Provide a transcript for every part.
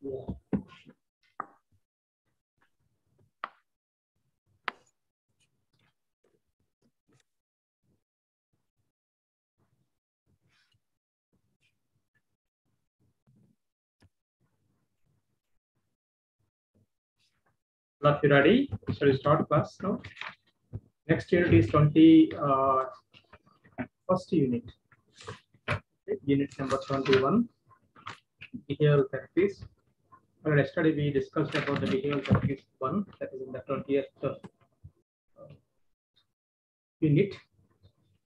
Are you ready? Shall we start class now? Next unit is 21st unit. Okay, unit number 21, behavioral therapies. Yesterday we discussed about the behavioral therapies 1, that is in the 20th unit.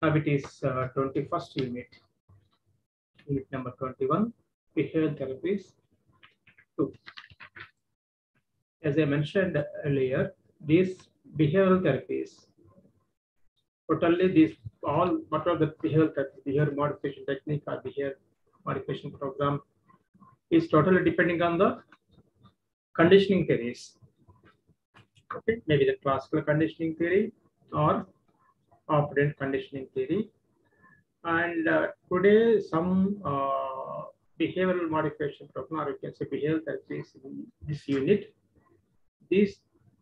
Now it is 21st unit. Unit number 21, behavioral therapies 2. As I mentioned earlier, these behavioral therapies, totally these all, what are the behavior modification technique or behavior modification program is totally depending on the conditioning theories. Okay, maybe the classical conditioning theory or operant conditioning theory. And today some behavioral modification program, or you can say behavioral therapies in this unit. These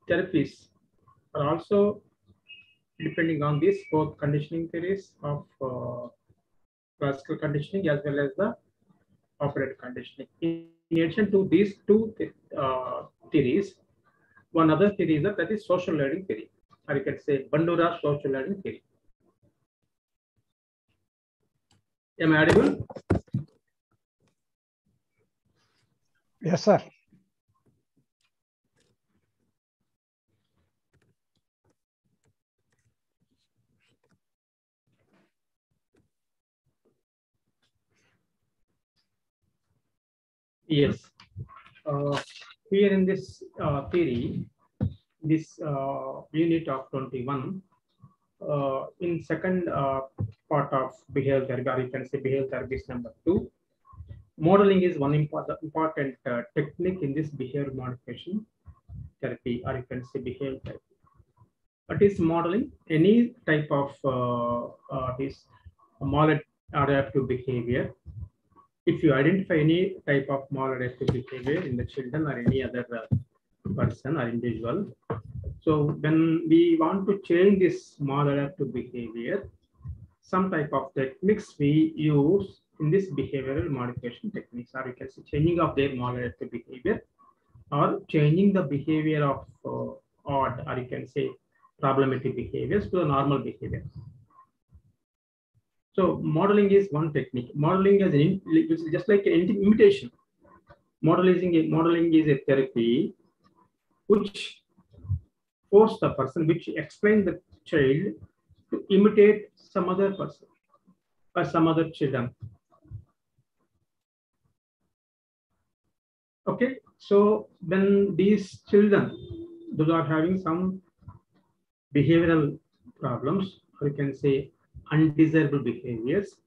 therapies are also depending on these both conditioning theories of classical conditioning as well as the operant conditioning. In addition to these two theories, one other theory is that is social learning theory, or you can say Bandura social learning theory. Am I audible? Yes, sir. Yes. Here in this theory, this unit of 21, in second part of behavioral therapy, or you can say behavioral therapy is number 2. Modeling is one important technique in this behavior modification therapy, or you can say behavioral therapy. What is modeling? Any type of this maladaptive behavior. If you identify any type of maladaptive behavior in the children or any other person or individual, so when we want to change this maladaptive behavior, some type of techniques we use in this behavioral modification techniques, or you can say changing of their maladaptive behavior or changing the behavior of odd, or you can say problematic behaviors to a normal behavior. So modeling is one technique. Modeling is just like an imitation. Modeling is a therapy which force the person, which explains the child to imitate some other person or some other children. Okay, so when these children, those are having some behavioral problems, or you can say undesirable behaviors,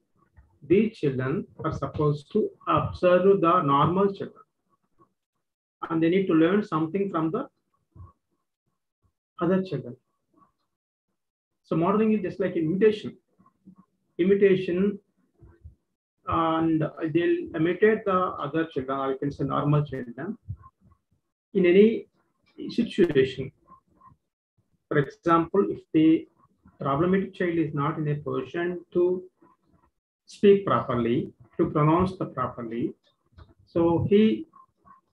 these children are supposed to observe the normal children, and they need to learn something from the other children. So modeling is just like imitation, and they'll imitate the other children, or you can say normal children, in any situation. For example, if the problematic child is not in a position to speak properly, to pronounce the properly, so he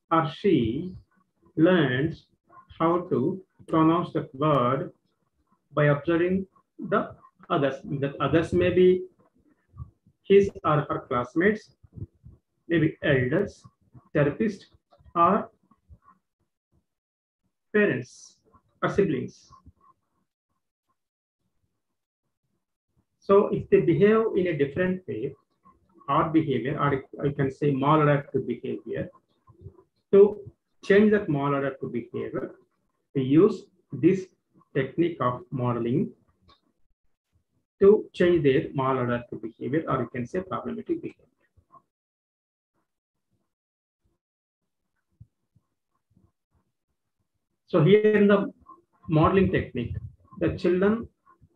or she learns how to pronounce that word by observing the others. The others may be his or her classmates, maybe elders, therapists, or parents or siblings. So if they behave in a different way, odd behavior, or I can say maladaptive behavior, to change that maladaptive behavior, we use this technique of modeling to change their maladaptive behavior, or you can say problematic behavior. So here in the modeling technique, the children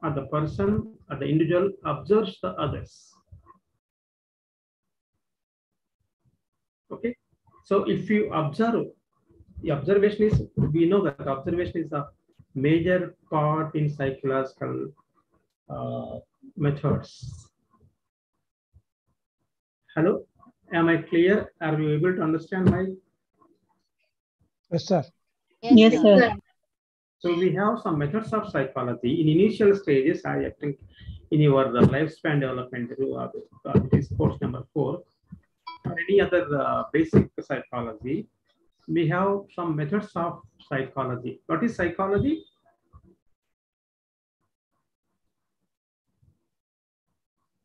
or the person or the individual observes the others. Okay, So if you observe, the observation is, we know that observation is a major part in psychological methods. Hello, am I clear? Are you able to understand my? Yes, sir. Yes, sir. So we have some methods of psychology in initial stages. I think in your lifespan development, it is course number 4. Or any other basic psychology, we have some methods of psychology. What is psychology?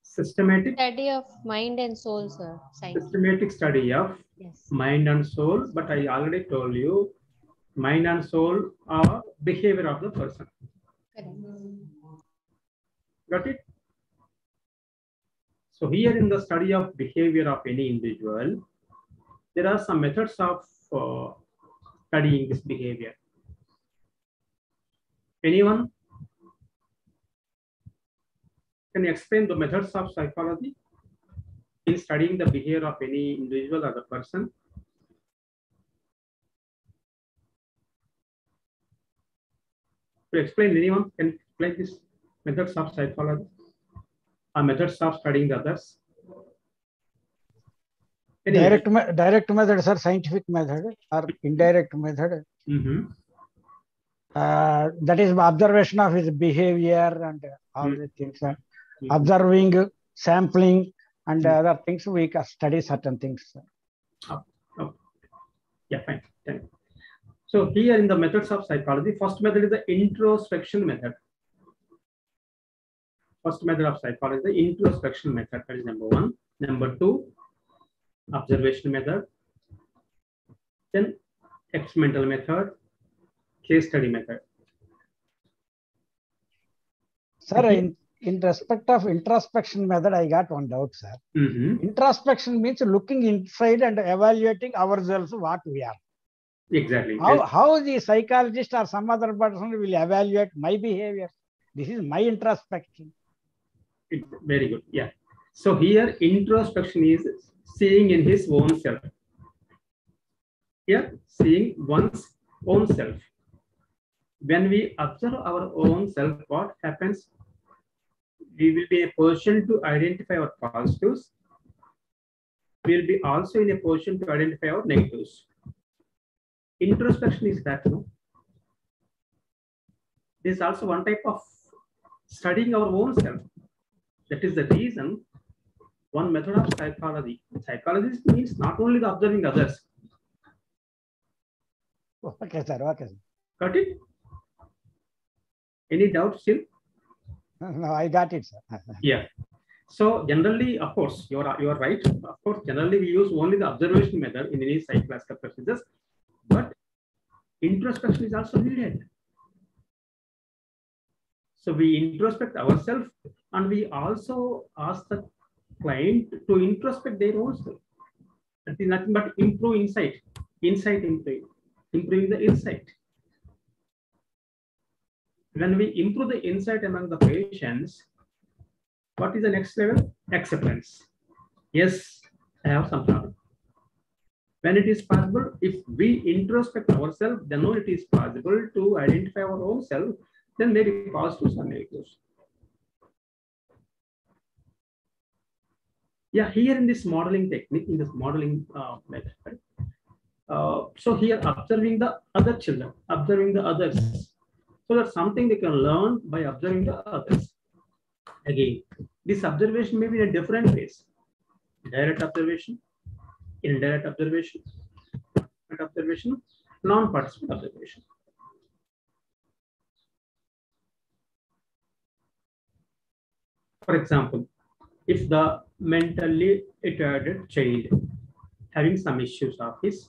Systematic Study of mind and soul, sir. Science. systematic study of Yes. mind and soul. But I already told you, mind and soul are behavior of the person. Correct. Got it? So here in the study of behavior of any individual, there are some methods of studying this behavior. Anyone? Can you explain the methods of psychology in studying the behavior of any individual or the person? To explain, anyone can explain this methods of psychology or methods of studying the others? Direct method, sir, scientific method or indirect method. Mm-hmm. That is observation of his behavior and all the things. Observing, sampling, and other things, we can study certain things. Yeah, fine. Thank you. So here in the methods of psychology, first method is the introspection method. First method of psychology, the introspection method, that is number 1. Number 2, observation method. Then experimental method, case study method. Sir, in respect of introspection method, I got one doubt, sir. Mm-hmm. Introspection means looking inside and evaluating ourselves what we are. Exactly. How the psychologist or some other person will evaluate my behavior? This is my introspection. Very good. Yeah. So here introspection is seeing in his own self. Here, seeing one's own self. When we observe our own self, what happens? We will be in a position to identify our positives. We will be also in a position to identify our negatives. Introspection is that, no? This is also one type of studying our own self. That is the reason one method of psychology. Psychology means not only the observing others. Okay, sir. Okay. Got it? Any doubt still? No, I got it, sir. Yeah. So generally, of course, you are right. Of course, generally we use only the observation method in any psychological procedures, but introspection is also needed. So we introspect ourselves, and we also ask the client to introspect their own self. That is nothing but improve insight, improving the insight. When we improve the insight among the patients, what is the next level? Acceptance. Yes, I have some problem. When it is possible, if we introspect ourselves, then only it is possible to identify our own self, then maybe positives or negatives. Yeah, here in this modeling technique, in this modeling method, so here observing the other children, observing the others. So that's something they can learn by observing the others. Again, this observation may be in a different ways. Direct observation, indirect observation, non-participant observation. For example, if the mentally retarded child having some issues of his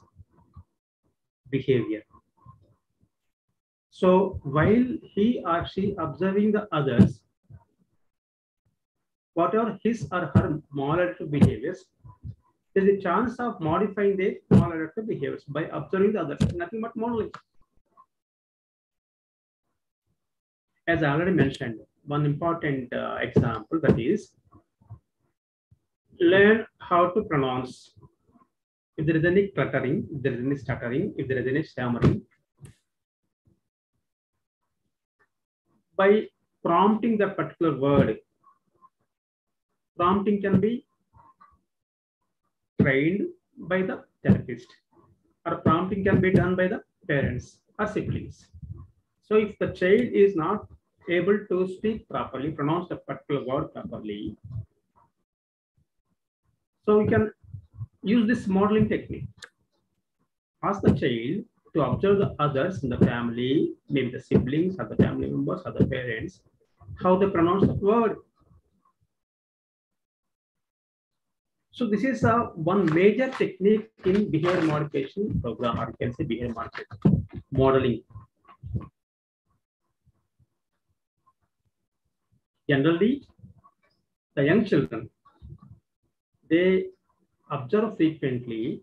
behavior, so while he or she observing the others, whatever his or her maladaptive behaviors, there is a chance of modifying their maladaptive behaviors by observing the others, nothing but modeling. As I already mentioned, one important example, that is learn how to pronounce if there is any cluttering, if there is any stuttering, if there is any stammering, by prompting that particular word, prompting can be trained by the therapist, or prompting can be done by the parents or siblings. So if the child is not able to speak properly, pronounce the particular word properly, so we can use this modeling technique. Ask the child to observe the others in the family, maybe the siblings or the family members or the parents, how they pronounce the word. So this is one major technique in behavior modification program, or you can say behavior modification modeling. Generally, the young children, they observe frequently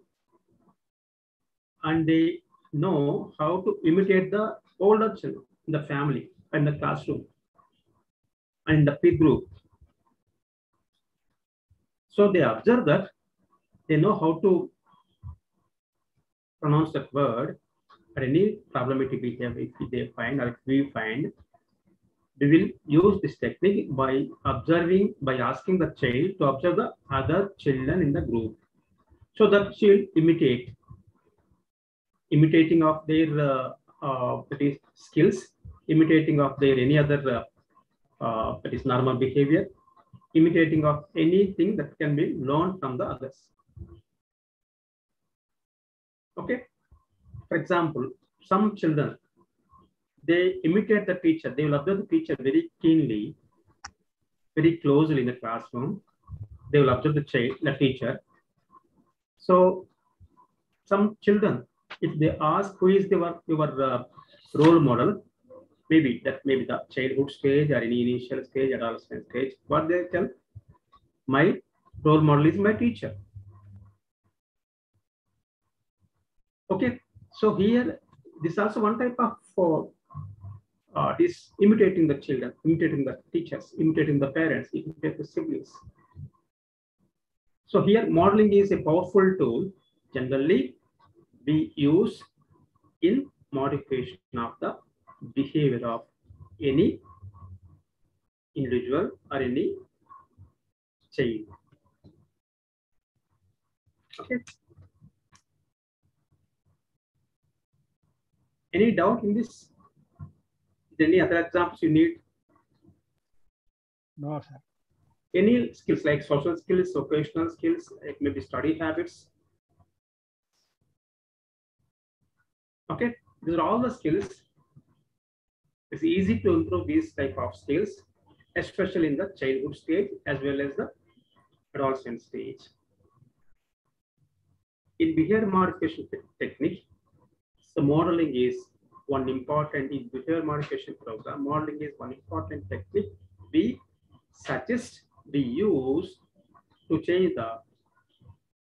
and they know how to imitate the older children in the family, in the classroom, and in the peer group. So they observe that, they know how to pronounce that word, or any problematic behavior if they find, or if we find, we will use this technique by observing, by asking the child to observe the other children in the group, so that she will imitating of their that is skills, imitating of their any other that is normal behavior, imitating of anything that can be learned from the others. Okay. For example, some children, they imitate the teacher. They will observe the teacher very keenly, very closely in the classroom. They will observe the teacher. So some children, if they ask who is your role model, maybe the childhood stage or any initial stage, adolescent stage, what they tell, my role model is my teacher. Okay, so here this is also one type of this imitating the children, imitating the teachers, imitating the parents, imitating the siblings. So here modeling is a powerful tool generally we use in modification of the behavior of any individual or any child. Okay. Any doubt in this? Is there any other examples you need? No, sir. Any skills like social skills, occasional skills, like maybe study habits? Okay, these are all the skills. It's easy to improve these type of skills, especially in the childhood stage as well as the adolescent stage. In behavior modification technique, so modeling is one important, in behavior modification program, modeling is one important technique we suggest we use to change the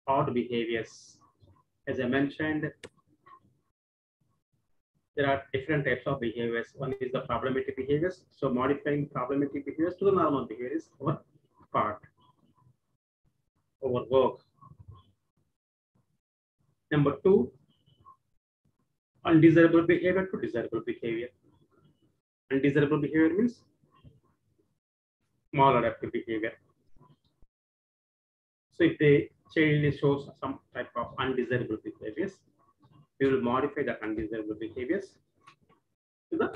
odd behaviors. As I mentioned, there are different types of behaviors. One is the problematic behaviors. So modifying problematic behaviors to the normal behaviors, our part, our work. Number two, undesirable behavior to desirable behavior. Undesirable behavior means maladaptive behavior. So if the child shows some type of undesirable behaviors, we will modify the undesirable behaviors to the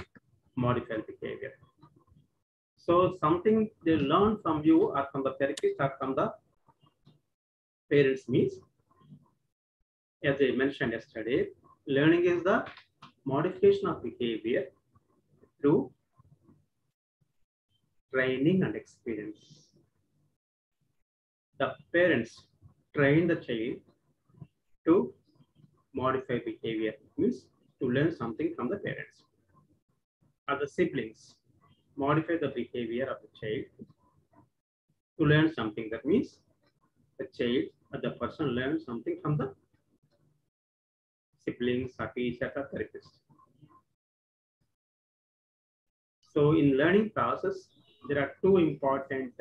modified behavior. So something they learn from you or from the therapist or from the parents means, as I mentioned yesterday, learning is the modification of behavior through training and experience. The parents train the child to modify behavior, means to learn something from the parents. Or the siblings modify the behavior of the child to learn something. That means the child or the person learns something from the siblings or teacher or therapist. So in learning process, there are two important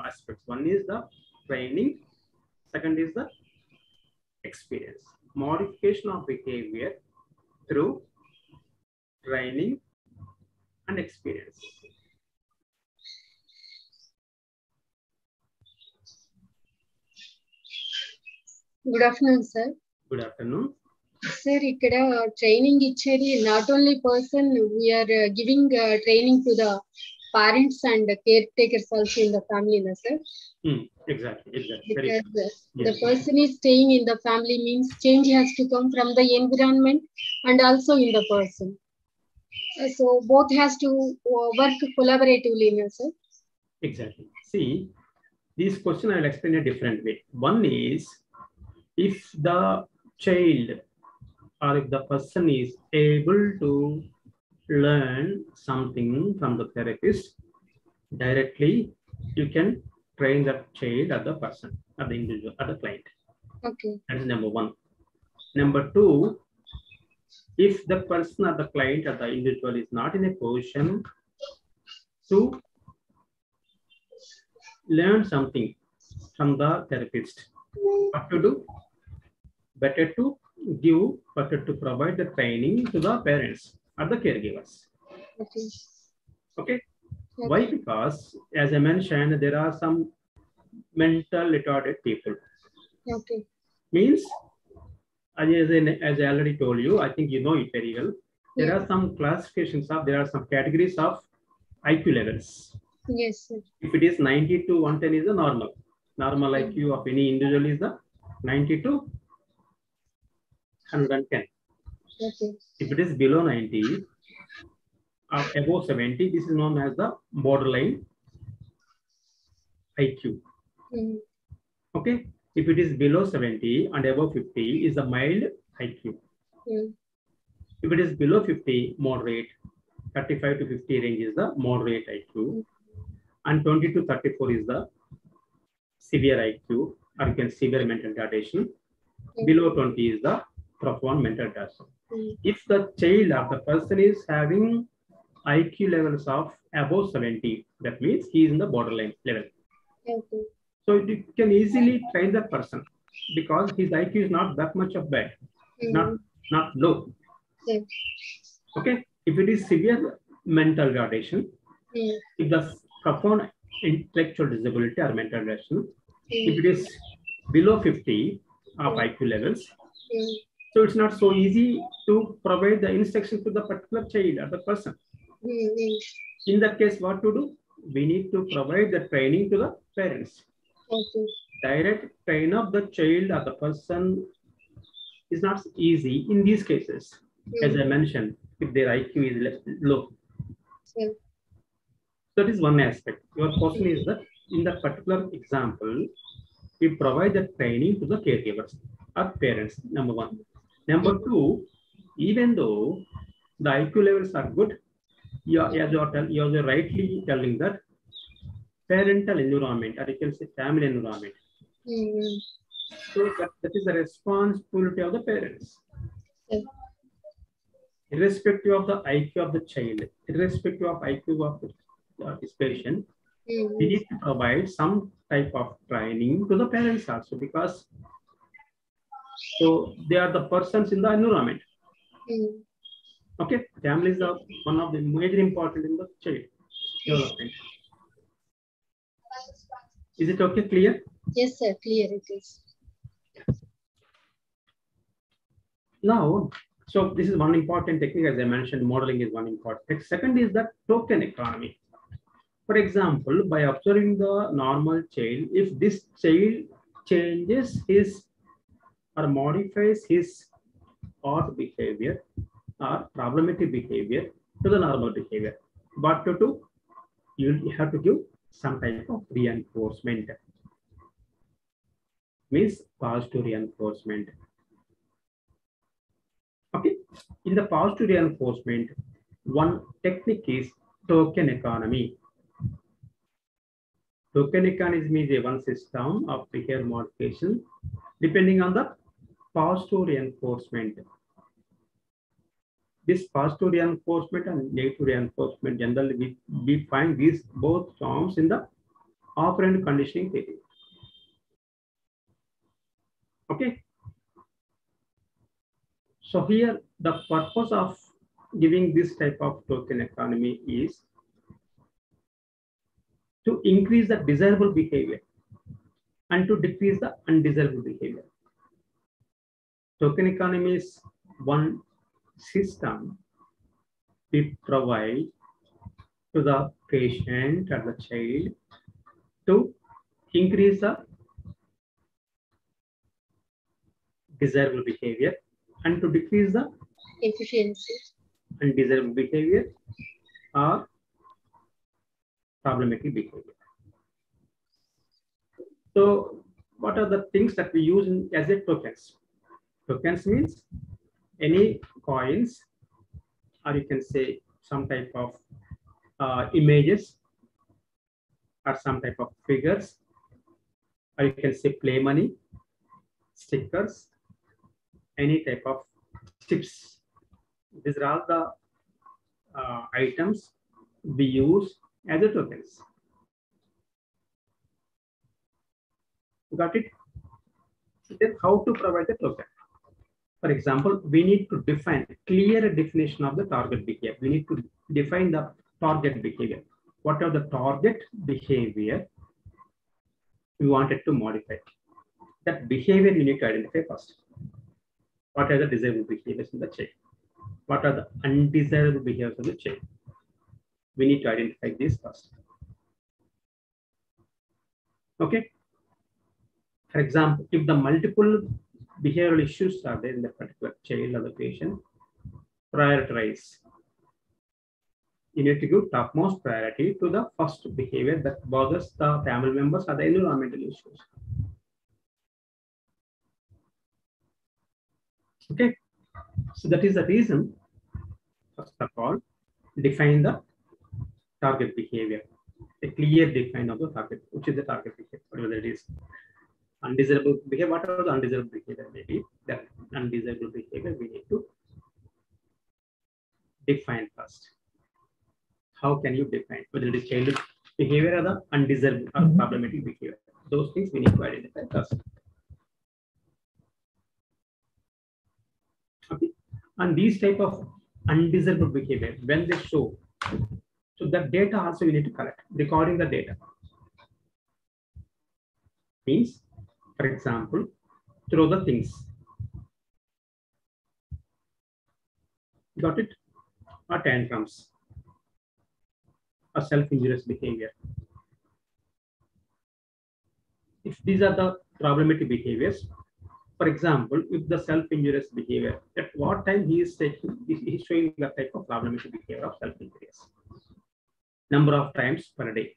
aspects. One is the training, second is the experience. Modification of behavior through training and experience. Good afternoon, sir. Good afternoon. Sir, ikkada training ichedi not only person, we are giving training to the parents and caretakers also in the family, na sir? Exactly. Because the person is staying in the family means change has to come from the environment and also in the person. So both has to work collaboratively, na sir? Exactly. See, this question I will explain a different way. One is, if the child or if the person is able to learn something from the therapist directly, you can train that child or the person, or the individual, or the client. Okay. That is number one. Number two, if the person or the client or the individual is not in a position to learn something from the therapist, what to do? Better to provide the training to the parents or the caregivers. Okay. Why? Because as I mentioned, there are some mental retarded people. Okay. Means, as I already told you, I think you know it very well. There are some classifications there are some categories of IQ levels. Yes, sir. If it is 90 to 110 is the normal. Normal IQ of any individual is the 90 to 110. Okay. If it is below 90 or above 70, this is known as the borderline IQ. Okay. If it is below 70 and above 50 is the mild IQ. If it is below 50, moderate. 35 to 50 range is the moderate IQ. And 20 to 34 is the severe IQ, or you can severe mental retardation. Below 20 is the profound mental retardation. If the child or the person is having IQ levels of above 70, that means he is in the borderline level. Okay. So you can easily train that person because his IQ is not that much of bad, not low. Okay. If it is severe mental retardation, if the profound intellectual disability or mental retardation, if it is below 50 of IQ levels, so it's not so easy to provide the instruction to the particular child or the person. In that case, what to do? We need to provide the training to the parents. Okay. Direct train up the child or the person is not easy in these cases. As I mentioned, if their IQ is low. That is one aspect. Your question is that in that particular example, we provide the training to the caregivers or parents, number one. Number two, even though the IQ levels are good, you are rightly telling that parental environment, or you can say family environment. So that is the responsibility of the parents. Irrespective of the IQ of the child, irrespective of IQ of this patient, we need to provide some type of training to the parents also, because so they are the persons in the environment. Okay, family is one of the major important in the child development. Is it okay? Clear? Yes, sir. Clear it is. Now, so this is one important technique, as I mentioned. Modeling is one important. Second is the token economy. For example, by observing the normal child, if this child changes his or modifies his odd behavior or problematic behavior to the normal behavior, what to do? You have to give some type of reinforcement. Means positive reinforcement. Okay. In the positive reinforcement, one technique is token economy. Token economy means a one system of behavior modification depending on the positive reinforcement. This positive reinforcement and negative reinforcement, generally we find these both terms in the operant conditioning theory. Okay. So here, the purpose of giving this type of token economy is to increase the desirable behavior and to decrease the undesirable behavior. Token economy is one system we provide to the patient or the child to increase the desirable behavior and to decrease the efficiency, undesirable behavior or problematic behavior. So what are the things that we use as a tokens? Tokens means any coins, or you can say some type of images or some type of figures, or you can say play money, stickers, any type of chips. These are all the items we use as a tokens. Got it? Then how to provide the token? For example, we need to define clear definition of the target behavior. We need to define the target behavior. What are the target behavior we wanted to modify? That behavior you need to identify first. What are the desirable behaviors in the chain? What are the undesirable behaviors of the chain? We need to identify this first. Okay. For example, if the multiple behavioral issues are there in the particular child or the patient, prioritize. You need to give topmost priority to the first behavior that bothers the family members or the environmental issues. Okay, so that is the reason, first of all, define the target behavior, a clear define of the target, which is the target behavior, whatever it is. Undesirable behavior, whatever the undesirable behavior may be, that undesirable behavior we need to define first. How can you define whether it is childhood behavior or the undesirable or problematic behavior? Those things we need to identify first. Okay, and these type of undesirable behavior, when they show, so that data also we need to collect, recording the data. Means, for example, throw the things. Got it? Or tantrums. Or self-injurious behavior. If these are the problematic behaviors, for example, if the self-injurious behavior, at what time he is showing the type of problematic behavior of self-injurious? Number of times per day.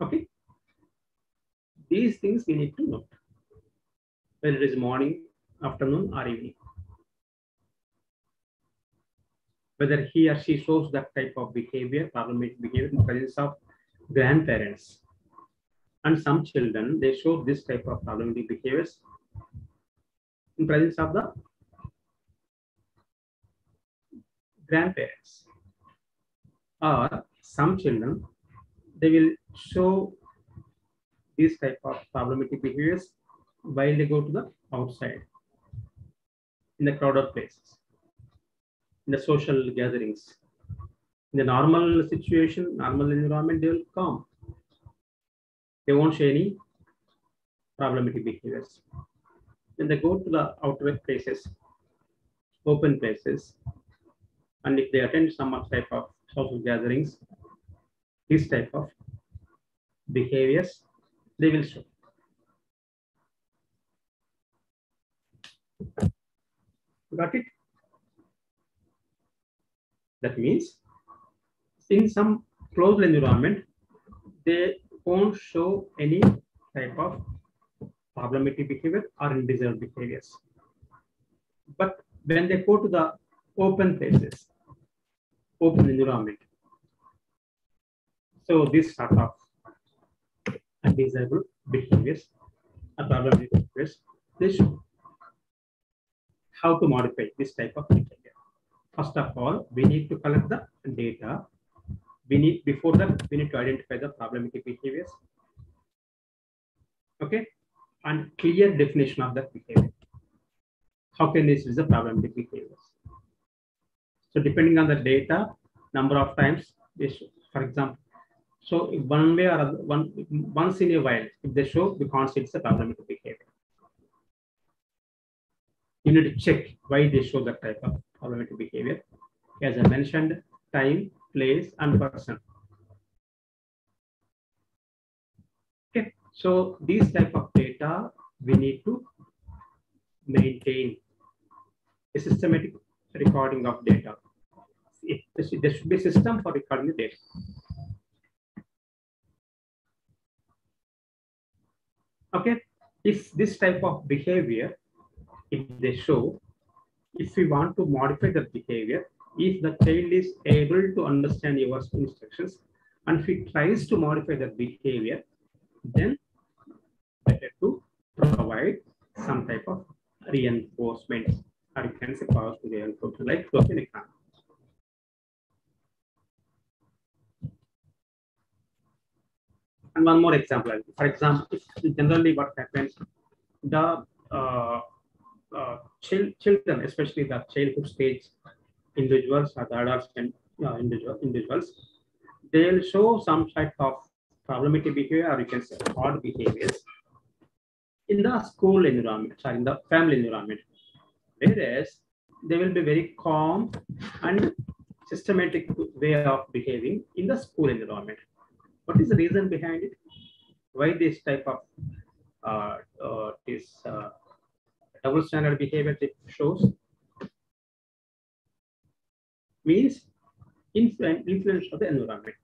Okay. These things we need to note, whether it is morning, afternoon, or evening. Whether he or she shows that type of behavior, problematic behavior in the presence of grandparents. And some children, they show this type of problematic behaviors in presence of the grandparents. Or some children, they will show these type of problematic behaviors while they go to the outside, in the crowded places, in the social gatherings. In the normal situation, normal environment, they will come. They won't show any problematic behaviors. When they go to the outer places, open places, and if they attend some type of social gatherings, this type of behaviors, they will show. Got it? That means in some closed environment, they won't show any type of problematic behavior or undesirable behaviors. But when they go to the open places, open environment, so this sort of undesirable behaviors or problematic behaviors, they show. How to modify this type of behavior? First of all, we need to collect the data. Before that, we need to identify the problematic behaviors. Okay. and clear definition of that behavior. How can this is the problematic behaviors? So depending on the data, number of times, for example, so if one way or other, once in a while, if they show, we can't say it's a problematic behavior. You need to check why they show that type of problematic behavior. As I mentioned, time, place, and person. Okay, so these type of data we need to maintain a systematic recording of data. There should be a system for recording the data. Okay, if this type of behavior, if they show, if we want to modify that behavior, if the child is able to understand your instructions, and if he tries to modify that behavior, then better to provide some type of reinforcement, or you can say positive reinforcement, like token economy. And one more example. For example, generally what happens, the children, especially the childhood stage individuals or the adolescent individuals, they'll show some type of problematic behavior, or you can say odd behaviors in the school environment, or in the family environment. Whereas they will be very calm and systematic way of behaving in the school environment. What is the reason behind it? Why this type of double standard behavior it shows? Means influence of the environment.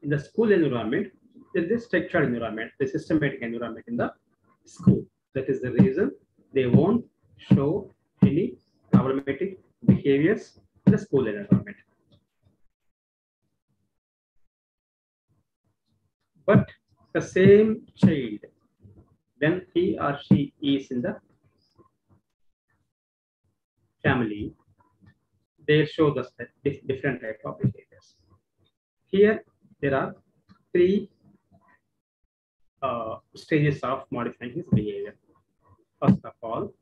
In the school environment, there is a structured environment, the systematic environment in the school. That is the reason they won't show any problematic behaviors in the school environment. But the same child, when he or she is in the family, they show the different type of behaviors. Here, there are three stages of modifying his behavior. First of all,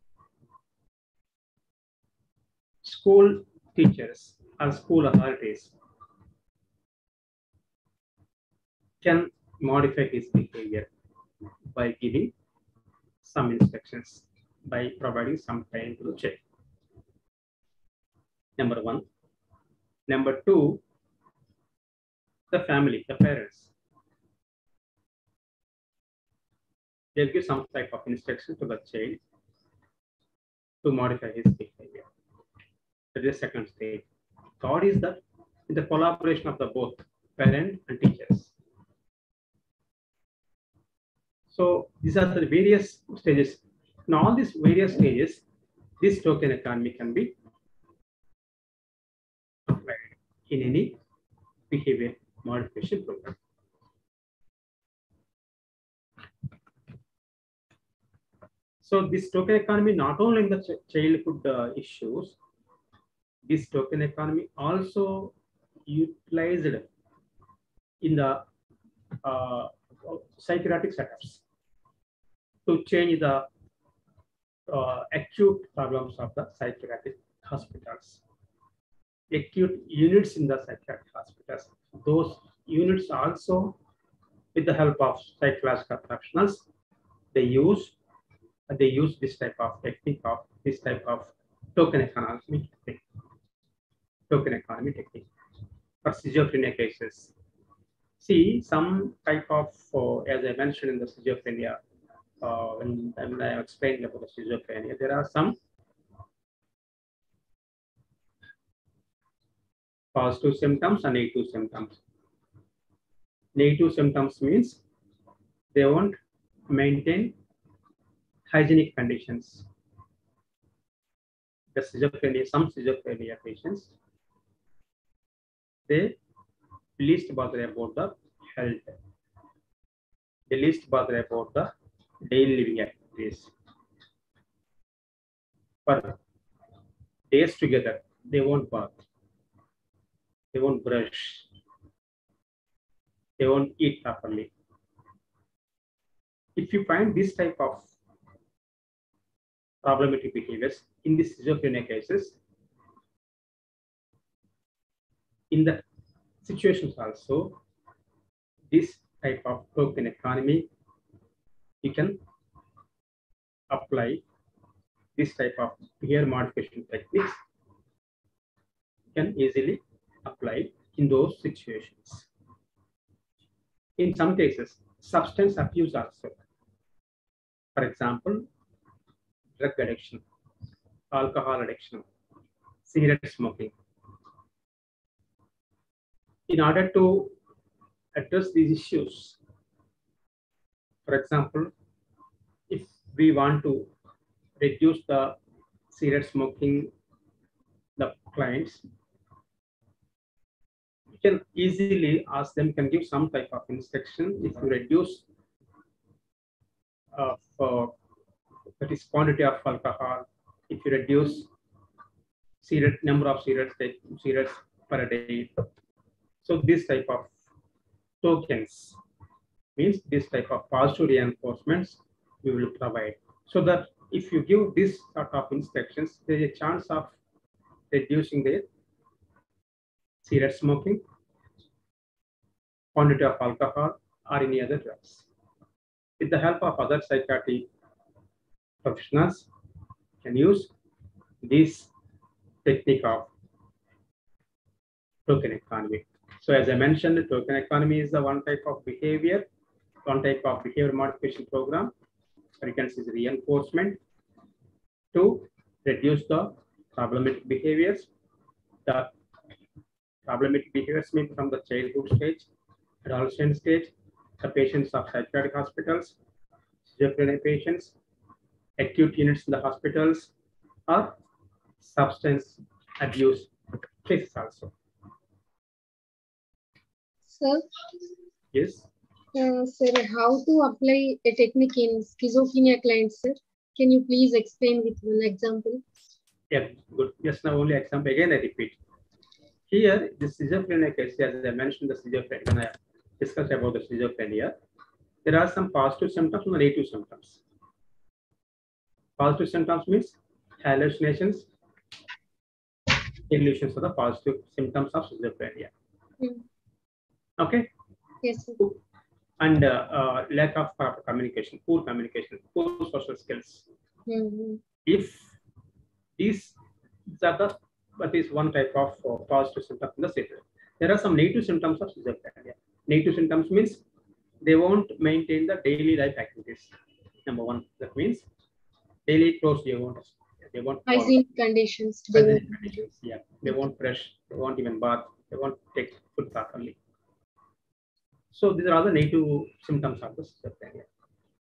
school teachers or school authorities can modify his behavior by giving some instructions, by providing some time to the child. Number one. Number two, the family, the parents. They'll give some type of instruction to the child to modify his behavior. That is the second stage. Third is that in the collaboration of the both parent and teachers. So these are the various stages. In all these various stages, this token economy can be applied in any behavior modification program. So this token economy, not only in the childhood issues, this token economy also utilized in the psychiatric setups to change the acute problems of the psychiatric hospitals. Acute units in the psychiatric hospitals. Those units also, with the help of psychological professionals, they use this type of technique of this type of token economy technique. Token economy technique for schizophrenia cases. See, some type of, as I mentioned in the schizophrenia, when I explained about the schizophrenia, there are some positive symptoms and negative symptoms. Negative symptoms means they won't maintain hygienic conditions. The schizophrenia, some schizophrenia patients, they least bother about the health. They least bother about the daily living activities. For days together, they won't bath. They won't brush. They won't eat properly. If you find this type of problematic behaviors in the schizophrenia cases. In the situations also, this type of token economy, you can apply this type of behavior modification techniques, you can easily apply in those situations. In some cases, substance abuse also. For example, drug addiction, alcohol addiction, cigarette smoking. In order to address these issues, for example, if we want to reduce the cigarette smoking, the clients, you can easily ask them, can give some type of instruction. If you reduce that is quantity of alcohol, if you reduce number of cigarettes per day. So this type of tokens means this type of positive reinforcements we will provide, so that if you give this sort of instructions, there is a chance of reducing the cigarette smoking, quantity of alcohol, or any other drugs. With the help of other psychiatric professionals, can use this technique of token economy. So as I mentioned, the token economy is the one type of behavior modification program. Frequency is reinforcement to reduce the problematic behaviors. The problematic behaviors may be from the childhood stage, adolescent stage, the patients of psychiatric hospitals, schizophrenia patients, acute units in the hospitals, or substance abuse cases also. Sir? Yes? Sir, how to apply a technique in schizophrenia clients, sir? Can you please explain with one example? Yeah, good. Just now only example. Again, I repeat. Here, the schizophrenia case, as I mentioned, the schizophrenia, when I discussed about the schizophrenia, there are some positive symptoms and negative symptoms. Positive symptoms means hallucinations, illusions are the positive symptoms of schizophrenia. Okay? Yes, sir. And lack of proper communication, poor social skills. If these are the, that is one type of positive symptom in the schizophrenia. There are some negative symptoms of schizophrenia. Negative symptoms means they won't maintain the daily life activities. Number one, that means daily clothes they won't hygiene conditions. Yeah, they won't brush, they won't even bath, they won't take food properly. So these are all the negative symptoms of the schizophrenia.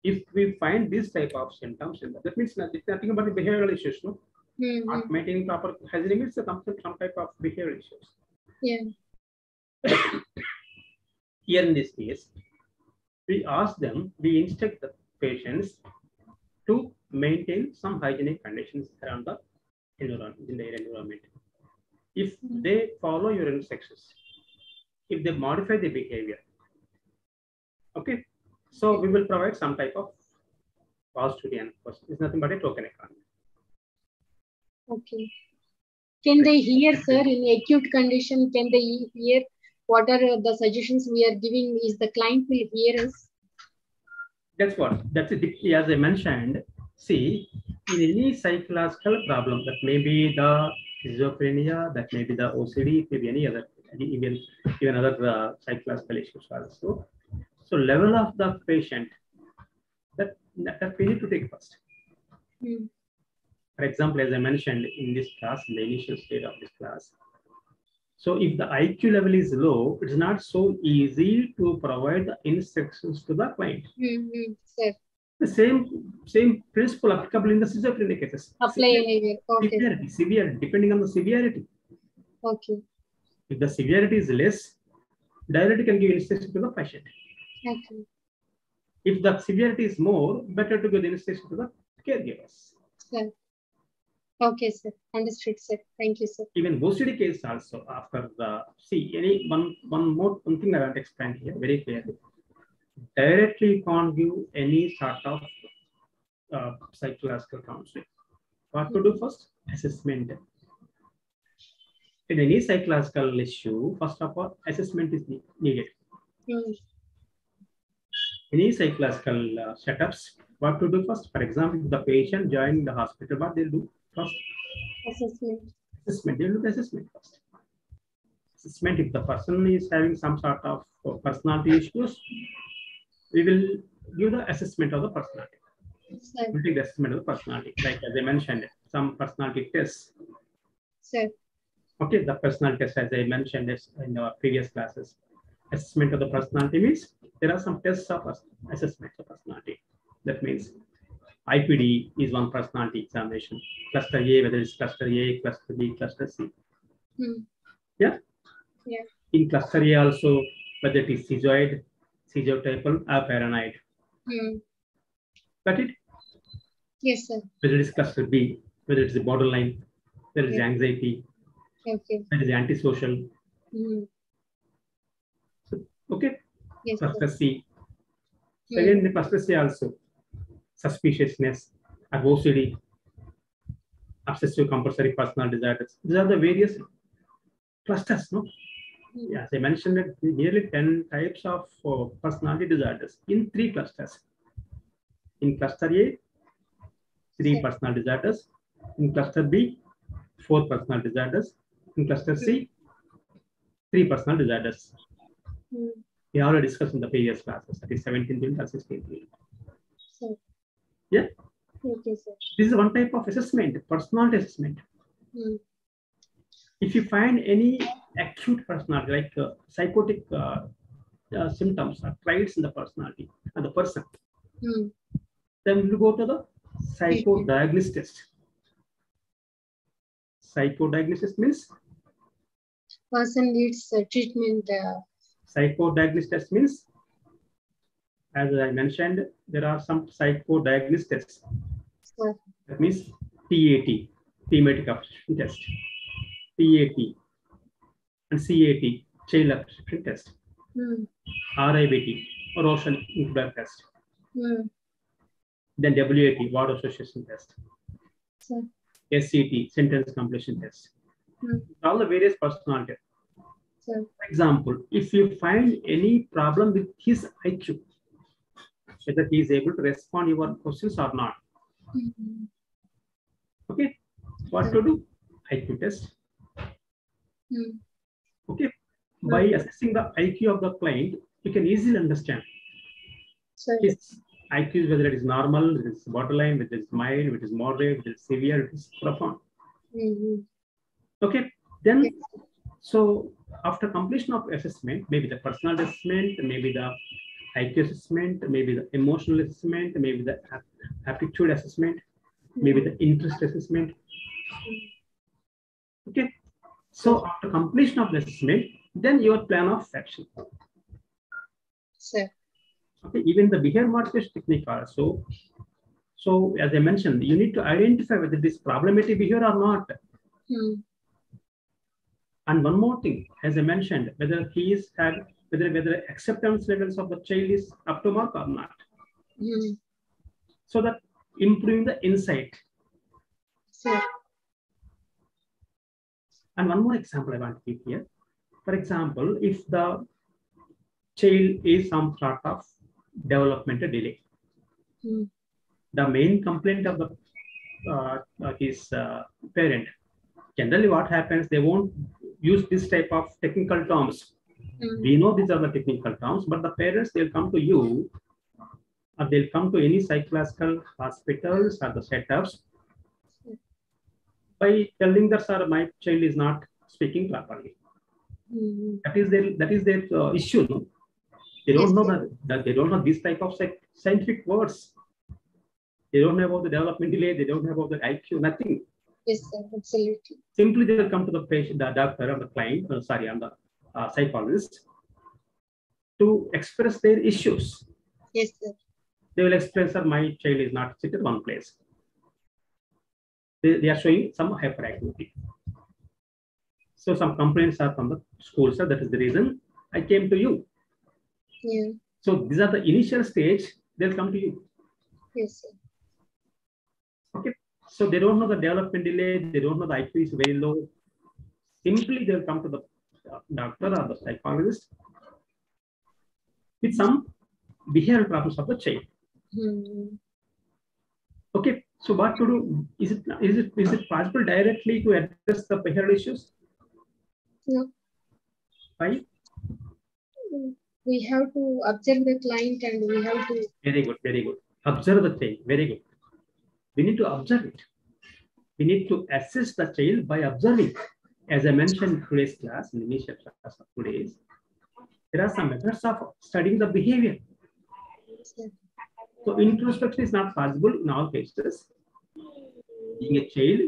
If we find this type of symptoms, that means nothing about the behavioral issues, no? Not maintaining proper hygiene means some type of behavioral issues. Yeah. Here in this case, we ask them, we instruct the patients to maintain some hygienic conditions around the environment, in their environment. If they follow your instructions, if they modify the behavior, okay, so we will provide some type of positive reinforcement. It's nothing but a token economy. Okay. Can they hear, sir, in acute condition, can they hear what are the suggestions we are giving? Is the client will hear us? That's it. As I mentioned, see, in any psychological problem, that may be the schizophrenia, that may be the OCD, maybe any other, even other psychological issues also. So level of the patient, that we need to take first. For example, as I mentioned in this class, in the initial state of this class, so if the IQ level is low, it's not so easy to provide the instructions to the client. Sir. The same principle applicable in the schizophrenia cases. Apply anywhere. Okay. Severity, depending on the severity. Okay. If the severity is less, directly can give instruction to the patient. Okay. If the severity is more, better to give the instruction to the caregivers. Sir. Okay, sir. Understood, sir. Thank you, sir. Even OCD case also, after the, see, one thing I want to explain here very clearly. Directly you can't give any sort of psychological counseling. What to do first? Assessment. In any psychological issue, first of all, assessment is needed. Any psychological setups, what to do first? For example, if the patient joined the hospital, what they'll do first? Assessment. Assessment. They'll do the assessment first. Assessment. If the person is having some sort of personality issues, we will give the assessment of the personality. Sir. We'll take the assessment of the personality. Like as I mentioned, some personality tests. Sir. Okay, the personality test, as I mentioned in our previous classes. Assessment of the personality means there are some tests of assessment of personality. That means IPD is one personality examination. Cluster A, whether it's cluster A, cluster B, cluster C. Yeah? Yeah. In cluster A also, whether it is schizoid, schizotypal, or paranoid. Got it? Yes, sir. Whether it is cluster B, whether it is borderline, whether it is anxiety, Okay. whether it is antisocial. Okay? Yes, Cluster sir. C. So again, the cluster C also, suspiciousness, OCD, obsessive compulsory personality disorders. These are the various clusters, no? As I mentioned, that nearly 10 types of personality disorders in 3 clusters. In cluster A, 3 personality disorders. In cluster B, 4 personality disorders. In cluster C, 3 personality disorders. We already discussed in the previous classes, that is 17th unit and 16th unit. Sir. Yeah? Okay, sir. This is one type of assessment, personality assessment. If you find any acute personality, like psychotic symptoms or traits in the personality and the person, then you go to the psychodiagnosis test. Psychodiagnosis means? Person needs treatment. Psychodiagnosis test means, as I mentioned, there are some psychodiagnosis tests. Sir. That means TAT, thematic aptitude test, TAT, and CAT, child aptitude test, RIBT, Russian incubation test, then WAT, word association test, Sir. SCT, sentence completion test. All the various personality. Sir. For example, if you find any problem with his IQ, whether he is able to respond your questions or not. Okay, what to do? IQ test. Okay, by assessing the IQ of the client, you can easily understand his IQ, whether it is normal, it is borderline, whether it is mild, whether it is moderate, whether it is severe, it is profound. Okay, then so after completion of assessment, maybe the personal assessment, maybe the IQ assessment, maybe the emotional assessment, maybe the aptitude assessment, maybe the interest assessment. Okay, so after completion of the assessment, then your plan of action. Sir. Okay, even the behavior modification technique also. So as I mentioned, you need to identify whether this problematic behavior or not. And one more thing, as I mentioned, whether he is had whether acceptance levels of the child is up to mark or not. So that improving the insight. Sir. And one more example I want to give here. For example, if the child is some sort of developmental delay, the main complaint of the his parent, generally what happens, they won't use this type of technical terms. We know these are the technical terms, but the parents, they'll come to you, or they'll come to any psychological hospitals or the setups by telling that, sir, my child is not speaking properly. That is their issue. No? They don't know that they don't know this type of scientific words. They don't know about the development delay. They don't know about the IQ. Nothing. Yes, sir. Absolutely. Simply they will come to the patient, the doctor, or the client. And the psychologist to express their issues. Yes, sir. They will express that my child is not sitting at one place. They are showing some hyperactivity. So some complaints are from the school, sir. That is the reason I came to you. Yeah. So these are the initial stage. They'll come to you. Yes, sir. Okay. So they don't know the development delay, they don't know the IQ is very low. Simply they'll come to the doctor or the psychologist with some behavioral problems of the child. Okay, so what to do? Is it possible directly to address the behavioral issues? No. Why? We have to observe the client and we have to. Very good, very good. Observe the child. Very good. We need to observe it. We need to assess the child by observing. As I mentioned in today's class, in the initial class of today's, there are some methods of studying the behavior. So introspection is not possible in all cases. Being a child,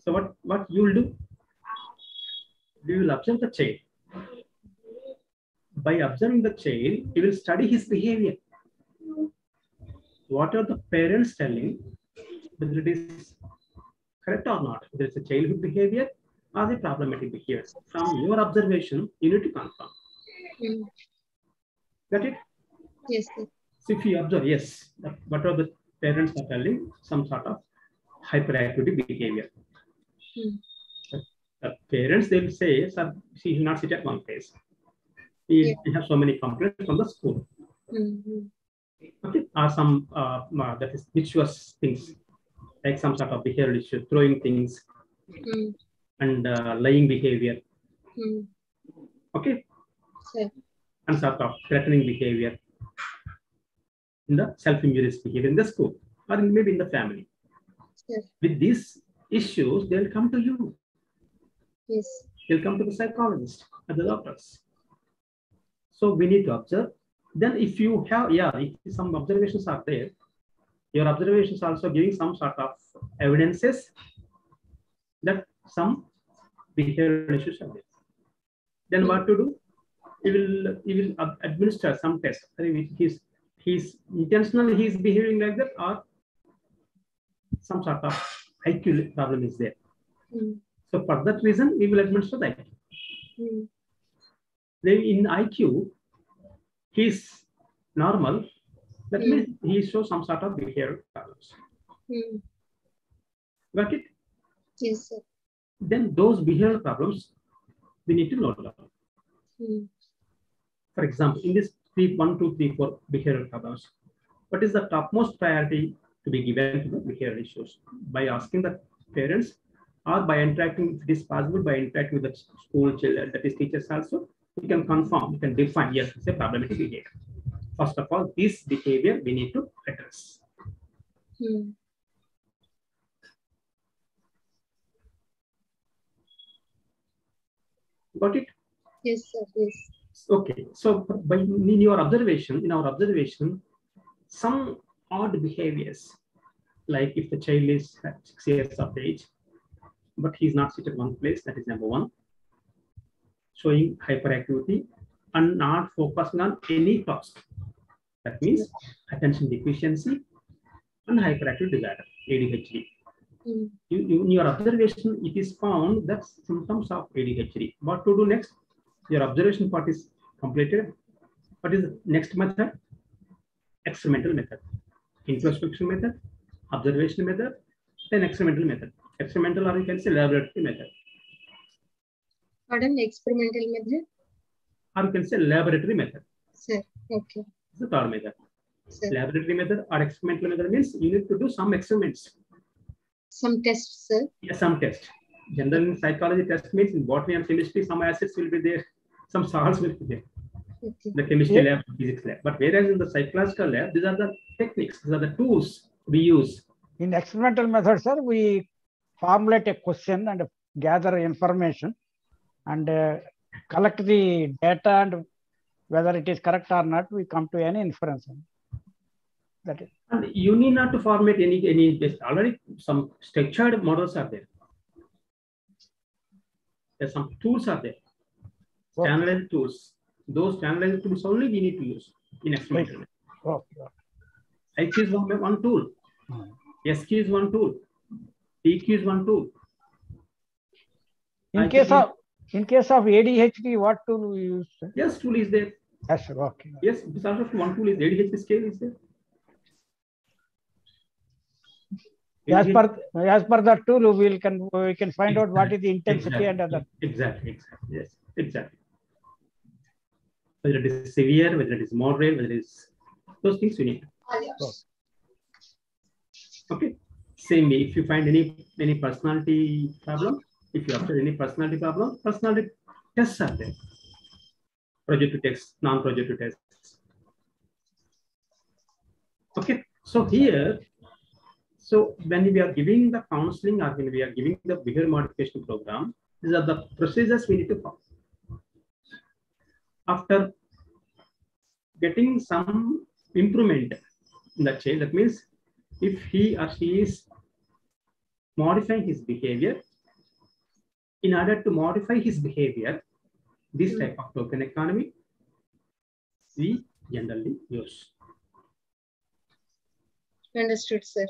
so what you will do? We will observe the child. By observing the child, you will study his behavior. What are the parents telling, whether it is correct or not, whether it's a childhood behavior or the problematic behavior. From your observation, you need to confirm. Got it? Yes, sir. So if you observe, yes, what are the parents are telling, some sort of hyperactivity behavior. The parents, they will say, sir, she will not sit at one place. We have so many complaints from the school. Okay, or some that is vicious things, like some sort of behavioral issue, throwing things, and lying behavior. Okay, and sort of threatening behavior, in the self-injurious behavior in the school or maybe in the family. With these issues, they'll come to you. Yes. They'll come to the psychologist and the doctors. So we need to observe. Then if you have, if some observations are there, your observations also giving some sort of evidences that some behavioral issues are there. Then what to do? You will administer some test. He's intentionally he's behaving like that, or some sort of IQ problem is there. So for that reason, we will administer the IQ. Then in IQ, he's normal. That means he shows some sort of behavioral problems. Got it? Yes, sir. Then those behavioral problems, we need to note down. For example, in this 1, 2, 3, 4 behavioral problems, what is the topmost priority to be given to the behavioral issues? By asking the parents, or by interacting, if it is possible, by interacting with the school children, that is teachers also, you can confirm, you can define, yes, it's a problematic behavior. First of all, this behavior we need to address. Got it? Yes, sir. Yes. Okay, so in our observation, some odd behaviors, like if the child is 6 years of age, but he's not sitting at one place, that is number one. Showing hyperactivity and not focusing on any task. That means attention deficiency and hyperactive disorder, ADHD. In your observation, it is found that symptoms of ADHD. What to do next? Your observation part is completed. What is the next method? Experimental method. Introspection method, observation method, then experimental method. Experimental, or you can say laboratory method. Pardon, experimental method? Or you can say laboratory method. Sir, okay. It's the third method. Sir. Laboratory method or experimental method means you need to do some experiments. Some tests, sir? Yes, some test. General in psychology, test means in botany and chemistry, some acids will be there, some salts will be there. Okay. The chemistry lab, physics lab. But whereas in the psychological lab, these are the techniques, these are the tools we use. In experimental method, sir, we formulate a question and gather information and collect the data, and whether it is correct or not, we come to any inference. That is. And you need not to formulate any already some structured models are there. There's some tools are there. Standardized tools. Those standardized tools only we need to use in experimental. IQ is one tool. SQ is one tool. PQ is one tool. In case of ADHD, what tool we use? Sir? Yes, tool is there. Yes, sir. Okay. Yes, besides of one tool is ADHD scale is there. As per the tool, we can find out what is the intensity and other. Exactly. Yes, exactly. Whether it is severe, whether it is moderate, whether it is those things we need. Okay. Same way, if you find any personality problem, if you observe any personality problem, personality tests are there. Projective tests, non-projective tests. Okay. So here, so when we are giving the counseling or when we are giving the behavior modification program, these are the procedures we need to follow. After getting some improvement in the change, that means if he or she is modifying his behavior, in order to modify his behavior, this type of token economy we generally use. Understood, sir.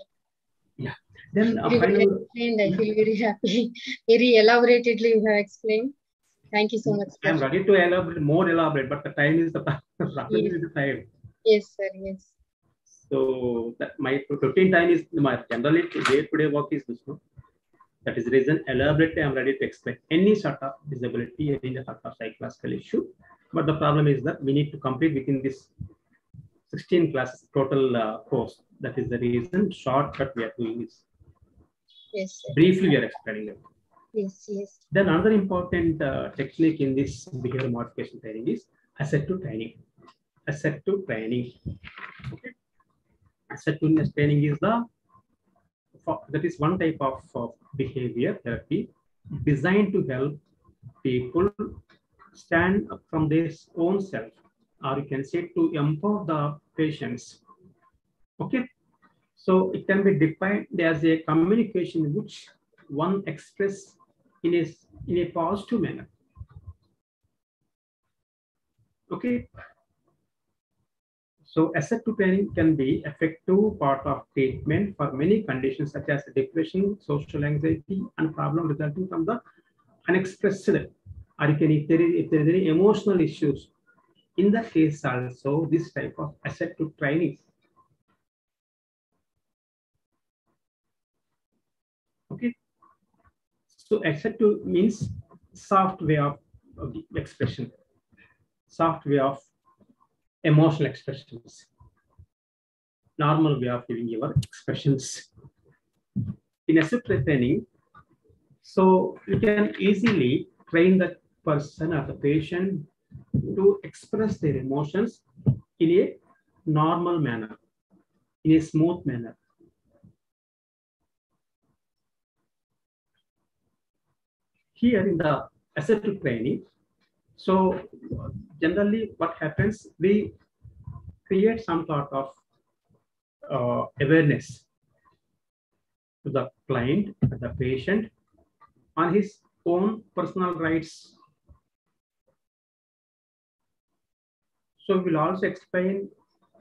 Yeah. Then I feel very happy. Very elaborately you have explained. Thank you so much, sir. I'm ready to elaborate, but the time is the time. Yes, sir. Yes. So that my routine time is my generally day-to-day work is this. No? That is the reason elaborately I'm ready to explain any sort of disability, any sort of psychological issue. But the problem is that we need to complete within this 16 classes total course. That is the reason shortcut we are doing this. Yes, sir. Briefly, we are explaining it. Yes. Then another important technique in this behavior modification training is assertive training. Assertive training. Okay. Assertiveness training is that is one type of behavior therapy designed to help people stand up from their own self, or you can say to empower the patients. Okay. So it can be defined as a communication which one expresses in a positive manner. Okay. So assertive training can be effective part of treatment for many conditions such as depression, social anxiety, and problem resulting from the unexpressed. Or you can, if there is any emotional issues, in that case also this type of assertive training. Okay. So assertive means soft way of expression, soft way of emotional expressions, normal way of giving your expressions. In assertive training, so you can easily train the person or the patient to express their emotions in a normal manner, in a smooth manner. Here in the assertive training, so generally what happens, we create some sort of awareness to the client, the patient, on his own personal rights. So we'll also explain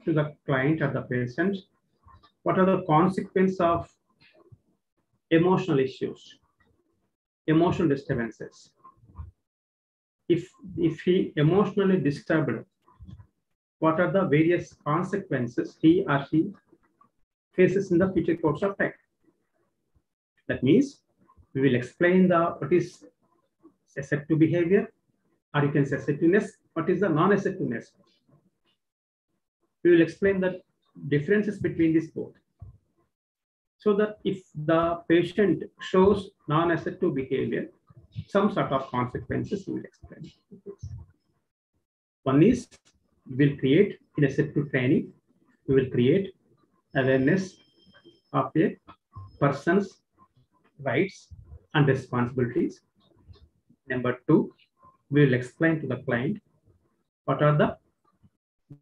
to the client or the patient what are the consequences of emotional issues, emotional disturbances. If he emotionally disturbed, what are the various consequences he or she faces in the future course of time? That means we will explain what is assertive behavior, or you can say assertiveness, what is the non-assertiveness. We will explain the differences between these both. So that if the patient shows non-assertive behavior, some sort of consequences we will explain. One is, we will create in assertive training, we will create awareness of a person's rights and responsibilities. Number two, we will explain to the client what are the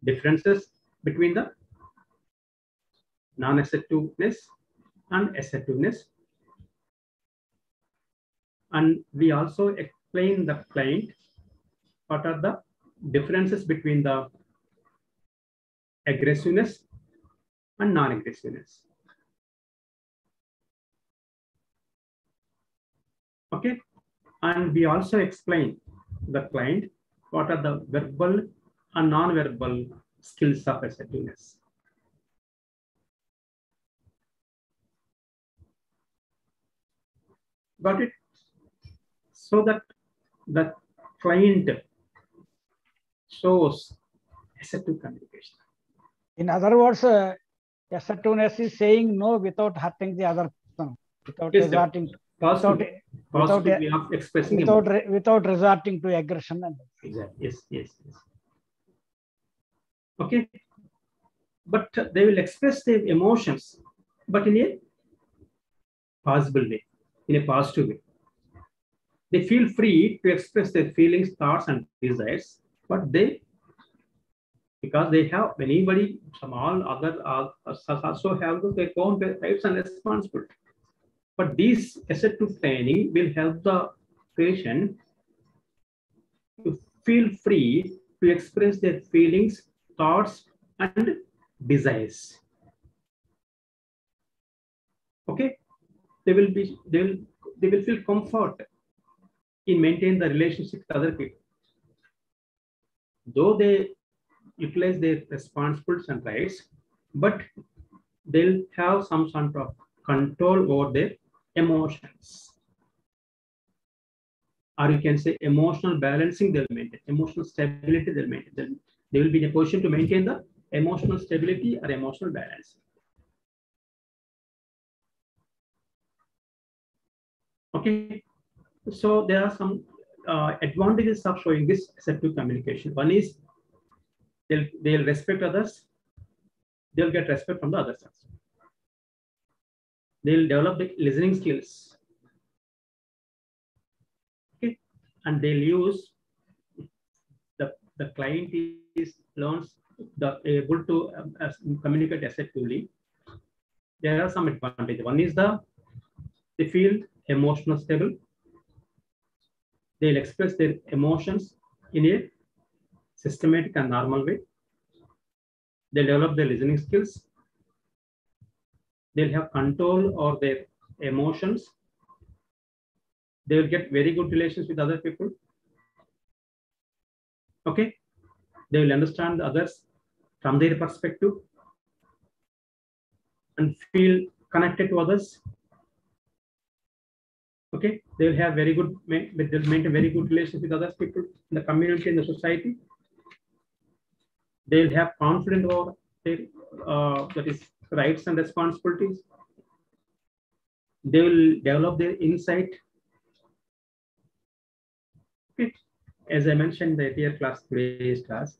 differences between the non-assertiveness and assertiveness. And we also explain the client what are the differences between the aggressiveness and non-aggressiveness. Okay. And we also explain the client what are the verbal and non-verbal skills of assertiveness. Got it? So that the client shows assertive communication. In other words, assertiveness is saying no without hurting the other person, without resorting positive way of expressing without resorting to aggression. Exactly. Yes. Okay. But they will express their emotions, but in a possible way, in a positive way. They feel free to express their feelings, thoughts, and desires, but because they have anybody, some all other also have their own rights and responsibilities. But this assertive training will help the patient to feel free to express their feelings, thoughts, and desires. Okay, they will feel comfort in maintaining the relationship with other people. Though they utilize their responsibilities and rights, but they'll have some sort of control over their emotions. Or you can say emotional balancing they'll maintain, emotional stability they'll maintain. They will be in a position to maintain the emotional stability or emotional balance. Okay, so there are some advantages of showing this assertive communication. One is they'll respect others. They'll get respect from the others. They'll develop the listening skills. Okay, and they'll use the client learns able to communicate assertively. There are some advantages. One is they feel emotional stable. They'll express their emotions in a systematic and normal way. They'll develop their listening skills. They'll have control over their emotions. They will get very good relations with other people. Okay, they will understand the others from their perspective and feel connected to others. Okay, they will have they'll maintain very good relations with other people in the community, in the society. They will have confidence over their that is rights and responsibilities. They will develop their insight. Okay. As I mentioned, the earlier class, today's class,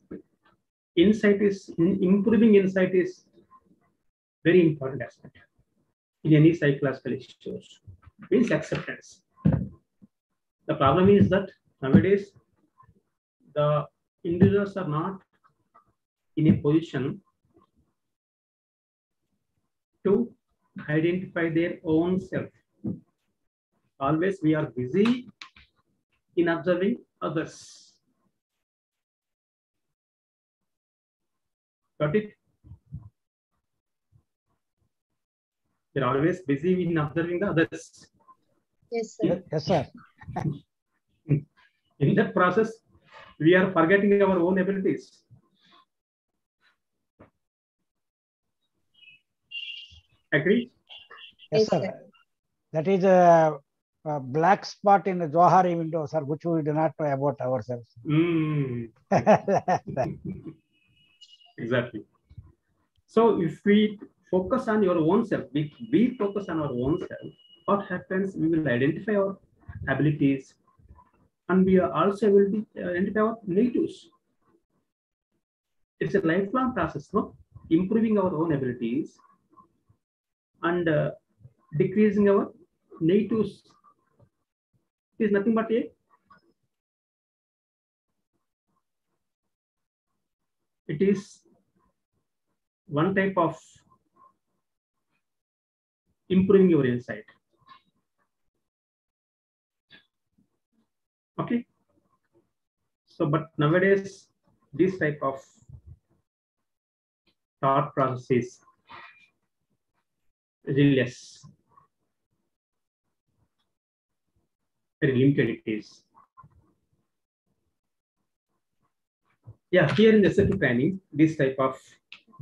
improving insight is very important aspect in any psychological issues. Means acceptance. The problem is that nowadays the individuals are not in a position to identify their own self. Always we are busy in observing others. Got it? They're always busy in observing the others. Yes, sir. Yes, sir. In that process, we are forgetting our own abilities. Agree? Yes, sir. That is a black spot in the Johari window, sir, which we do not know about ourselves. Exactly. So if we focus on your own self, we focus on our own self, what happens? We will identify our abilities and we are also will be identify our negatives. It's a lifelong process, no? Improving our own abilities and decreasing our negatives is nothing but it is one type of improving your insight. Okay. So, but nowadays, this type of thought process is really less. Very limited it is. Yeah, here in the assertive planning, this type of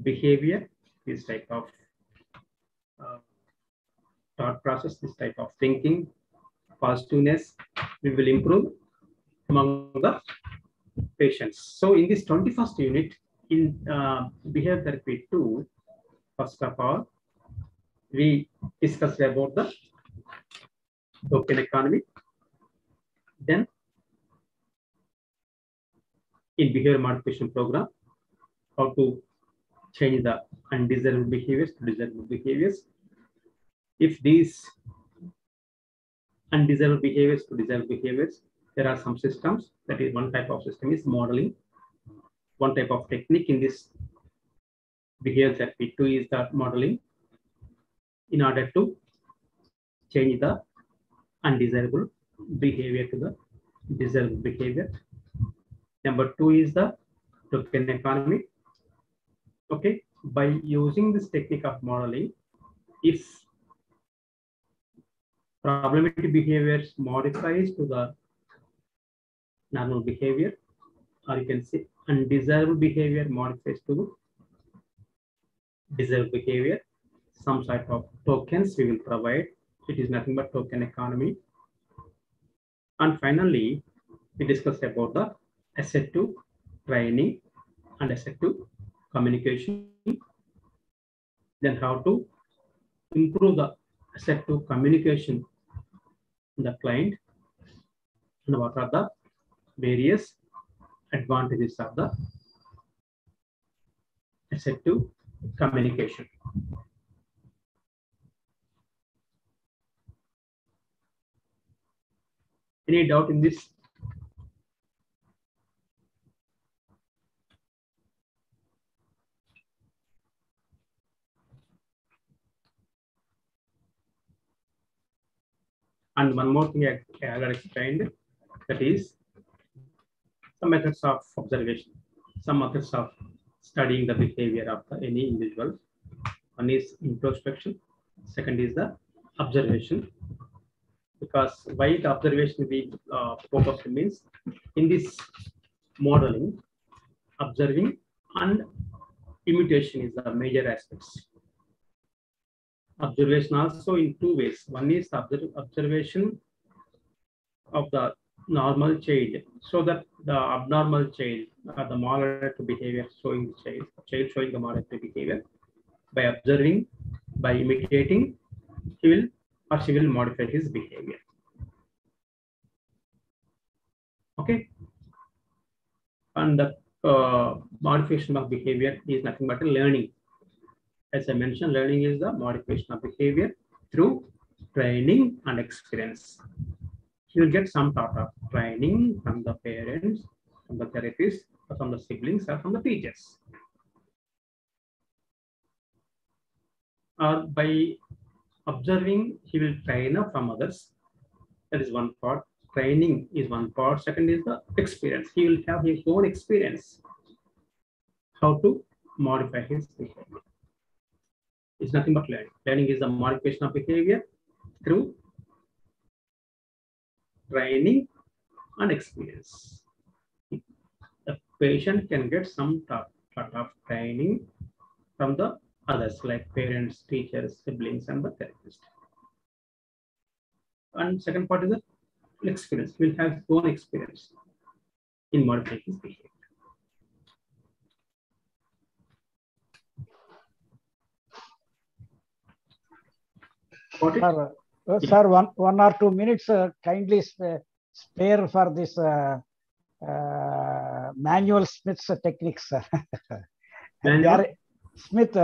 behavior, this type of thought process, this type of thinking positiveness, we will improve among the patients. So in this 21st unit, in behavior therapy 2, first of all, we discussed about the token economy. Then in behavior modification program, how to change the undesirable behaviors to desirable behaviors. If these undesirable behaviors to desirable behaviors, there are some systems. That is, one type of system is modeling. One type of technique in this behavior therapy 2 is the modeling, in order to change the undesirable behavior to the desirable behavior. Number 2 is the token economy. Okay, by using this technique of modeling, if problematic behaviors modifies to the normal behavior, or you can say undesirable behavior modifies to desirable behavior, some sort of tokens we will provide. It is nothing but token economy. And finally, we discussed about the assertive training and assertive communication. Then how to improve the assertive communication in the client, and what are the various advantages of the assertive communication. Any doubt in this? And one more thing I have explained, that is some methods of observation, some methods of studying the behavior of any individual. One is introspection, second is the observation. Because why the observation we focus on means, in this modeling, observing and imitation is the major aspects. Observation also in two ways. One is the observation of the normal child, so that the abnormal child, the moderate behavior showing the child showing the moderate behavior, by observing, by imitating, he will or she will modify his behavior. Okay, and the modification of behavior is nothing but a learning. As I mentioned, learning is the modification of behavior through training and experience. You will get some sort of training from the parents, from the therapists, or from the siblings, or from the teachers. Or by observing, he will train up from others. That is one part. Training is one part. Second is the experience. He will have his own experience how to modify his behavior. It's nothing but learning. Learning is the modification of behavior through training and experience. The patient can get some sort of training from the others, like parents, teachers, siblings, and the therapist. And second part is the experience. He will have his own experience in modifying his behavior. Sir, 1 or 2 minutes, kindly spare for this Manuel Smith's techniques. Smith,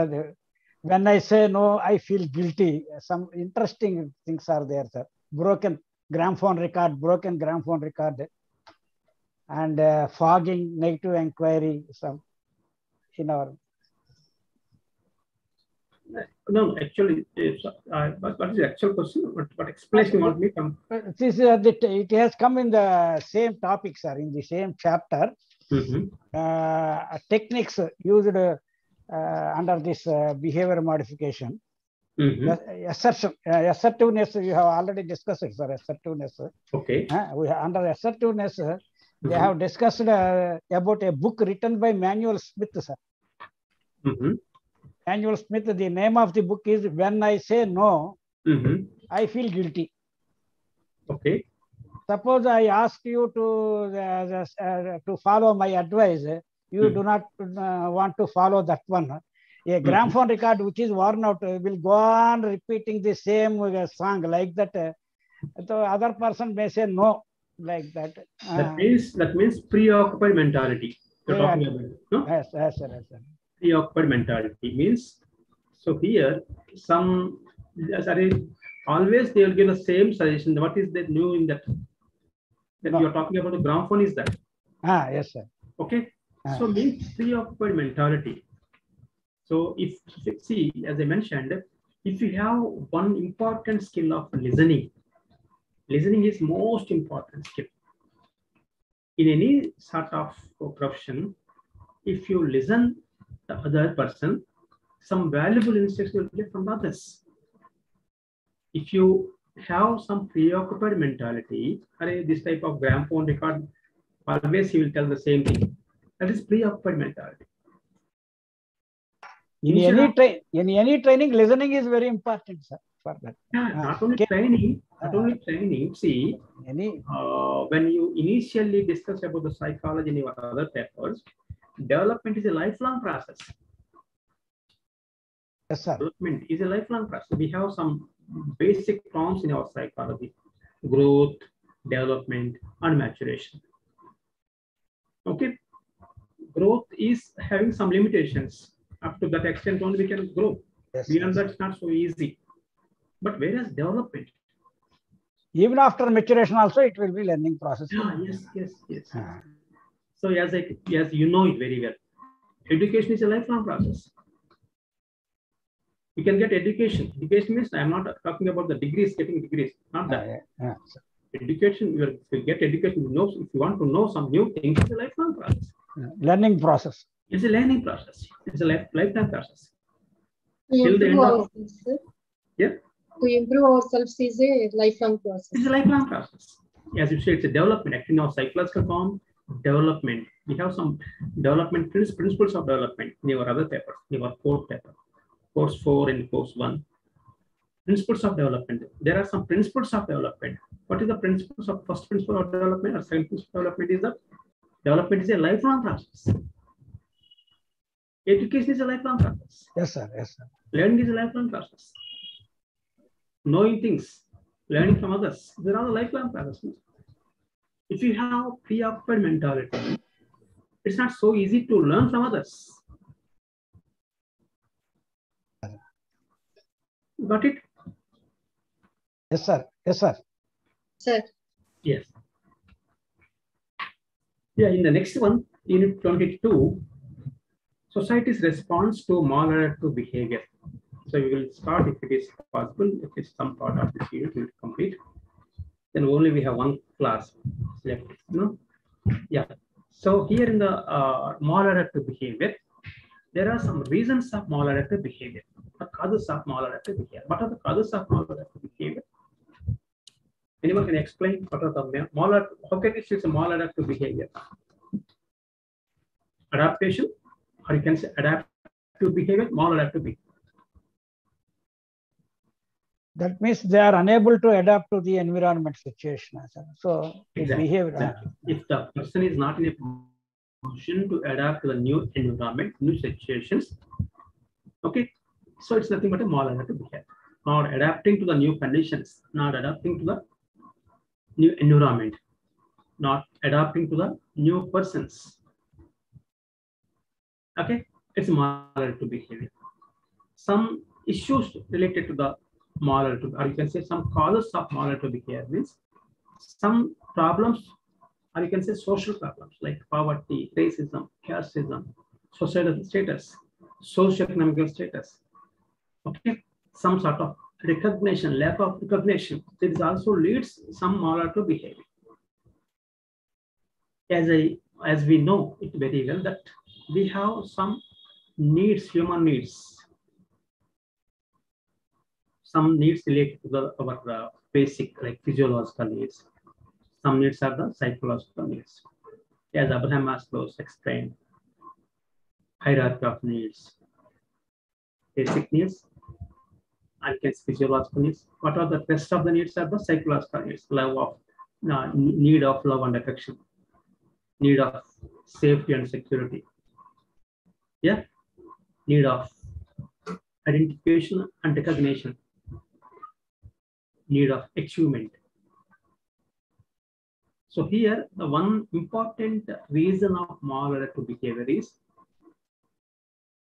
when I say no, I feel guilty. Some interesting things are there, sir. Broken gramophone record, and fogging, negative inquiry, some in our. No, actually, what is the actual question? What explanation you want me from? It has come in the same topic, sir, in the same chapter. Techniques used under this behavior modification. Assertiveness, we have already discussed it, sir. Assertiveness. Okay. Under assertiveness, they have discussed about a book written by Manuel Smith, sir. Manuel Smith, the name of the book is When I Say No, I Feel Guilty. Okay. Suppose I ask you to follow my advice, you do not want to follow that one. A gramophone record which is worn out will go on repeating the same song like that. The other person may say no, like that. That means preoccupied mentality. You're talking about, no? Yes, yes, sir, yes, sir. Preoccupied mentality means, so here always they will give the same suggestion. What is that new in that you are talking about? The gramophone is that. Yes, sir. Okay. So means preoccupied mentality. So if see, as I mentioned, if you have one important skill of listening is most important skill. In any sort of profession, if you listen the other person, some valuable insights will get from others. If you have some preoccupied mentality, this type of gramophone record, always he will tell the same thing. That is preoccupied mentality. In any training, listening is very important, sir. For that. Not only training. See, when you initially discuss about the psychology in your other papers, development is a lifelong process. Yes, sir. Development is a lifelong process. We have some basic terms in our psychology: growth, development, and maturation. Okay, growth is having some limitations. Up to that extent only we can grow. Yes, beyond that, it's not so easy. But whereas development, even after maturation also, it will be learning process. Yes. So as you know it very well, education is a lifelong process. You can get education. Education means, I'm not talking about the degrees, getting degrees, not that. Education, you get education, if you want to know some new things, it's a lifelong process. Learning process. It's a learning process. It's a lifetime process. To improve ourselves, to improve ourselves is a lifelong process. It's a lifelong process. As you say, it's a development. Actually, now psychological form, development. We have some development principles of development in your other paper, in your core paper, course 4 and course 1. Principles of development. There are some principles of development. What is the principles of first principle of development or second principle of development? Is that development is a lifelong process. Education is a lifelong process. Yes, sir. Yes, sir. Learning is a lifelong process. Knowing things, learning from others, there are a lifelong process. If you have preoccupied mentality, it's not so easy to learn from others. Got it? Yes, sir. Yes, sir. Sir. Yes. Yeah, in the next one, unit 22, society's response to maladaptive behavior. So we will start, if it is possible, if it's some part of this unit will complete. Then only we have one class left. No? Yeah. So here in the maladaptive behavior, there are some reasons of maladaptive behavior. The causes of maladaptive behavior. What are the causes of maladaptive behavior? Anyone can explain what are the how can you choose a maladaptive behavior? Adaptation, or you can say adaptive behavior, maladaptive behavior. That means they are unable to adapt to the environment situation. So exactly. Behavior. If the person is not in a position to adapt to the new environment, new situations, okay, so it's nothing but a maladaptive behavior. Not adapting to the new conditions, not adapting to the new environment, not adapting to the new persons. Okay, it's maladaptive behavior. Some issues related to the maladaptive, or you can say some causes of maladaptive behavior means some problems, or you can say social problems like poverty, racism, casteism, societal status, socioeconomic status. Okay, some sort of recognition, lack of recognition. This also leads some maladaptive behavior. As we know it very well that we have some needs, human needs. Some needs related to our basic like physiological needs. Some needs are the psychological needs. As Abraham Maslow explained, hierarchy of needs. Basic needs, I can physiological needs. What are the rest of the needs? Are the psychological needs, love of need of love and affection, need of safety and security. Yeah, need of identification and recognition, need of achievement. So here, the one important reason of maladaptive behavior is,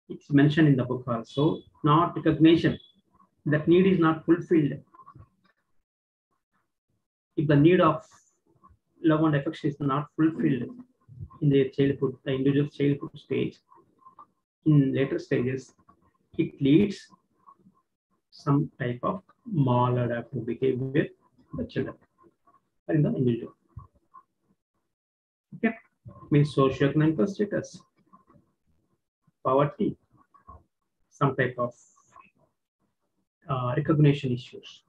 it's mentioned in the book also, not recognition. That need is not fulfilled. If the need of love and affection is not fulfilled in their childhood, the individual childhood stage, in later stages, it leads some type of maladaptive behavior in the children or in the individual. Okay, means socioeconomic status, poverty, some type of recognition issues,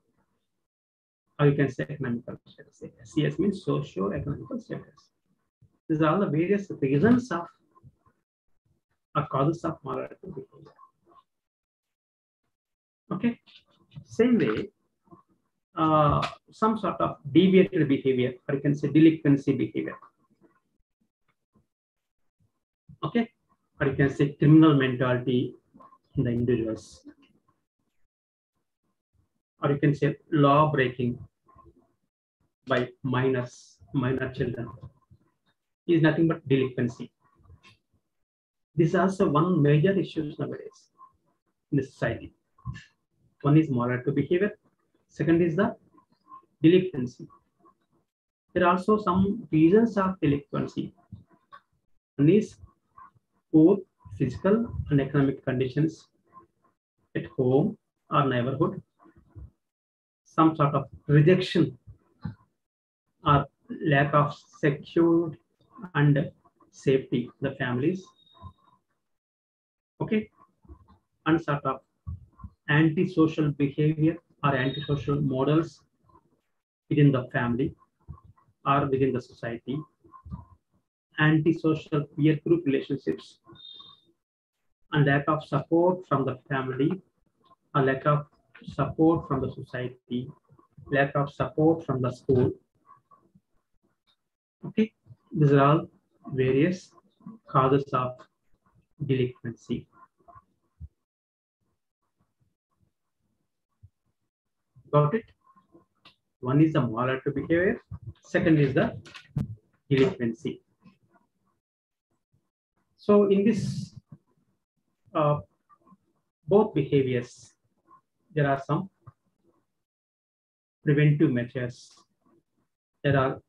or you can say economical status. CS means socio-economical status. These are all the various reasons of or causes of maladaptive behavior. Okay, same way, some sort of deviated behavior, or you can say delinquency behavior. Okay, or you can say criminal mentality in the individuals, or you can say law breaking by minor children is nothing but delinquency. This is also one major issue nowadays in the society. One is maladaptive behavior, second is the delinquency. There are also some reasons of delinquency. One is poor physical and economic conditions at home or neighborhood, some sort of rejection or lack of secure and safety in the families. Okay, and sort of antisocial behavior or antisocial models within the family or within the society, antisocial peer group relationships, and lack of support from the family, or lack of support from the society, lack of support from the school. Okay, these are all various causes of delinquency. Got it? One is the maladaptive behavior, second is the delinquency. So in this both behaviors, there are some preventive measures. There are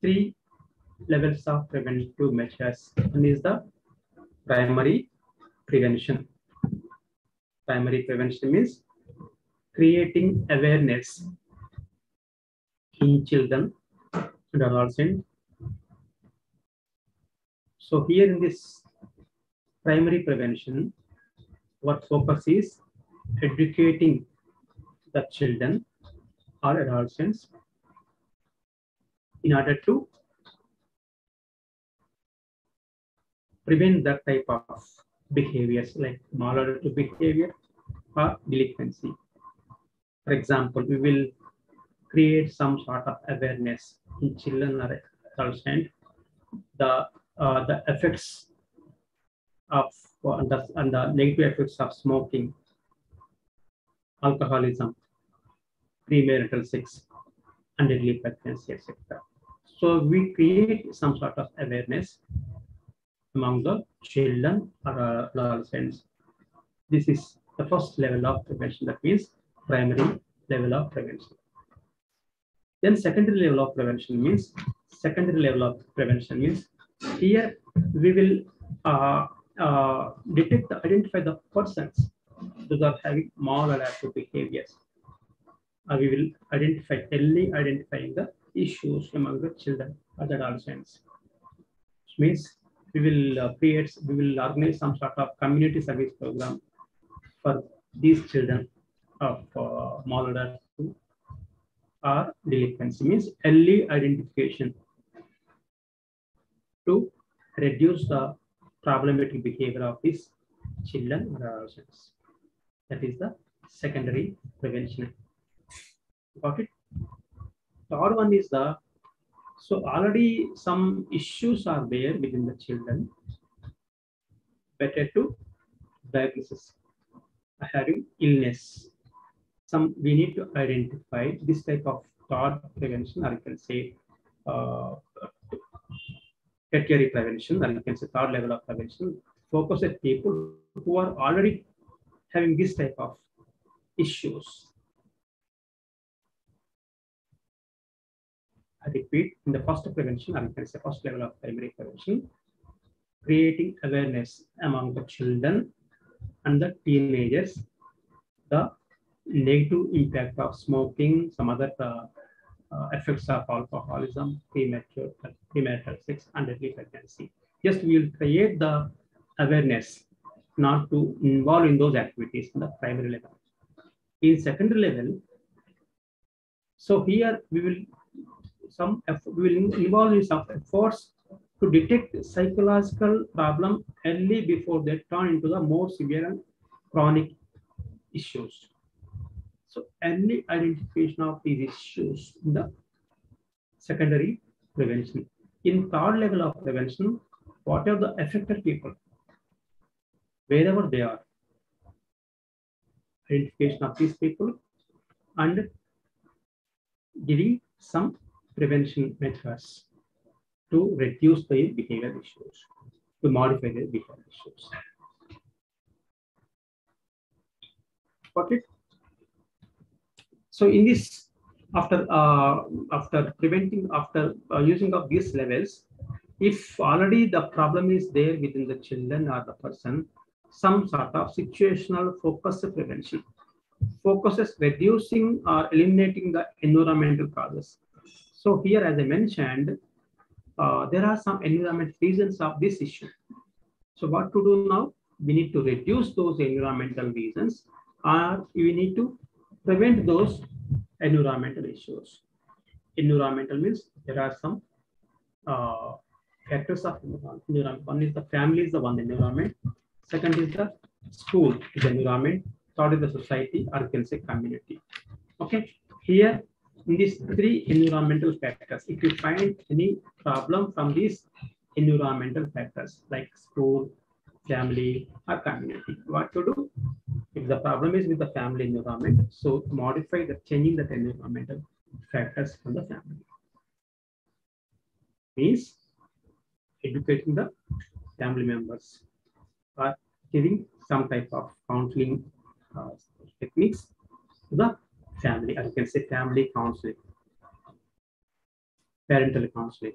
3 levels of preventive measures. One is the primary prevention. Primary prevention means creating awareness in children and adolescents. So here in this primary prevention, what focus is educating the children or adolescents in order to prevent that type of behaviors like maladaptive behavior or delinquency. For example, we will create some sort of awareness in children or adolescents, the effects of and the negative effects of smoking, alcoholism, premarital sex, and deadly pregnancy, etc. So we create some sort of awareness among the children or adolescents. This is the first level of prevention. That means primary level of prevention. Then secondary level of prevention means here we will identify the persons those are having maladaptive behaviors. We will identifying the issues among the children or the adolescents. Which means we will organize some sort of community service program for these children of maladaptive or delinquency, means early identification to reduce the problematic behavior of these children or adolescents. That is the secondary prevention. Got it? Third one is the, so already some issues are there within the children. Better to diagnosis having illness. Some we need to identify this type of third prevention, or you can say tertiary prevention, or you can say third level of prevention. Focus at people who are already having this type of issues. I repeat, in the first prevention, or you can say first level of primary prevention, creating awareness among the children and the teenagers, the negative impact of smoking, some other effects of alcoholism, premarital sex, and early pregnancy. Just we will create the awareness not to involve in those activities in the primary level. In secondary level, so here we will involve in some efforts to detect psychological problem early before they turn into the more severe and chronic issues. So early identification of these issues in the secondary prevention. In third level of prevention, whatever the affected people, wherever they are, identification of these people and giving some prevention methods to reduce their behavior issues, to modify their behavior issues. Got it? So in this, after using of these levels, if already the problem is there within the children or the person, some sort of situational focused prevention focuses reducing or eliminating the environmental causes. So here, as I mentioned, there are some environmental reasons of this issue. So what to do now? We need to reduce those environmental reasons, or we need to prevent those environmental issues. Environmental means there are some factors of environment. One is the family is the one environment. Second is the school is the environment. Third is the society, or you can say community. Okay. Here in these three environmental factors, if you find any problem from these environmental factors like school, family, or community, what to do? If the problem is with the family environment, so modify the changing the environmental factors from the family. Means educating the family members or giving some type of counseling techniques to the family, or you can say family counseling, parental counseling,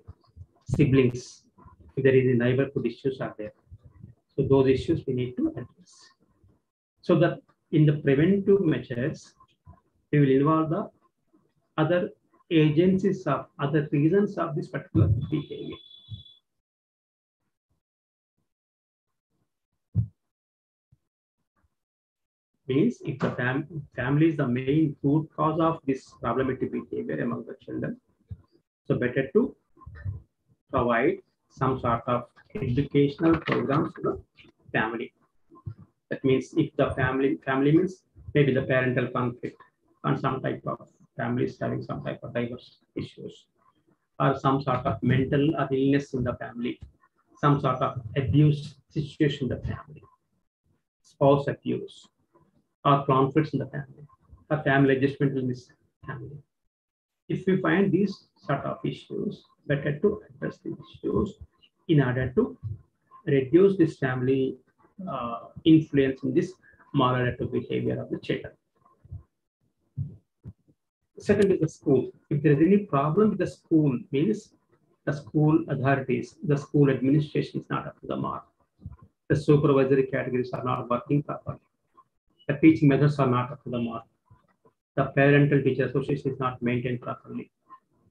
siblings, if there is a neighborhood issues are there. So those issues we need to address. So that in the preventive measures, we will involve the other agencies of other reasons of this particular behavior. Means if the family is the main root cause of this problematic behavior among the children, so better to provide some sort of educational programs to the family. That means if the family means maybe the parental conflict and some type of families having some type of diverse issues, or some sort of mental or illness in the family, some sort of abuse situation in the family, spouse abuse, or conflicts in the family, or family adjustment in this family. If we find these sort of issues, better to address these issues in order to reduce this family influence in this maladaptive behavior of the children. Second is the school. If there is any problem with the school, means the school authorities, the school administration is not up to the mark. The supervisory categories are not working properly. The teaching methods are not up to the mark. The parental teacher association is not maintained properly.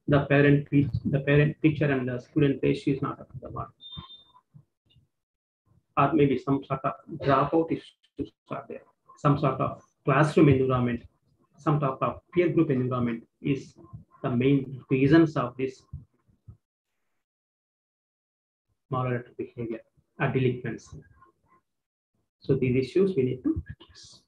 The parent teacher and the student ratio is not up to the mark. Or maybe some sort of dropout issues are there. Some sort of classroom environment, some sort of peer group environment is the main reasons of this maladaptive behavior or delinquency. So these issues we need to address.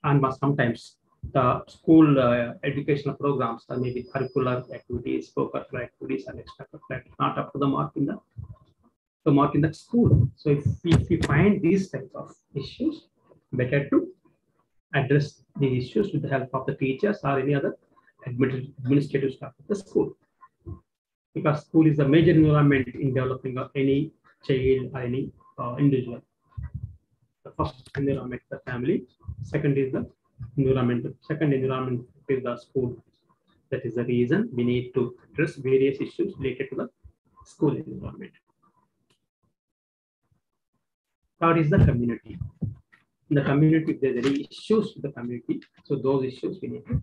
and sometimes the school educational programs, or maybe curricular activities, co-curricular activities, and extracurricular activities, not up to the mark in the school. So if we find these types of issues, better to address these issues with the help of the teachers or any other administrative staff of the school. Because school is the major environment in developing of any child or any individual. The first environment is the family, second is the environment. Second environment is the school. That is the reason we need to address various issues related to the school environment. Third is the community. In the community, if there's any issues with the community, so those issues we need to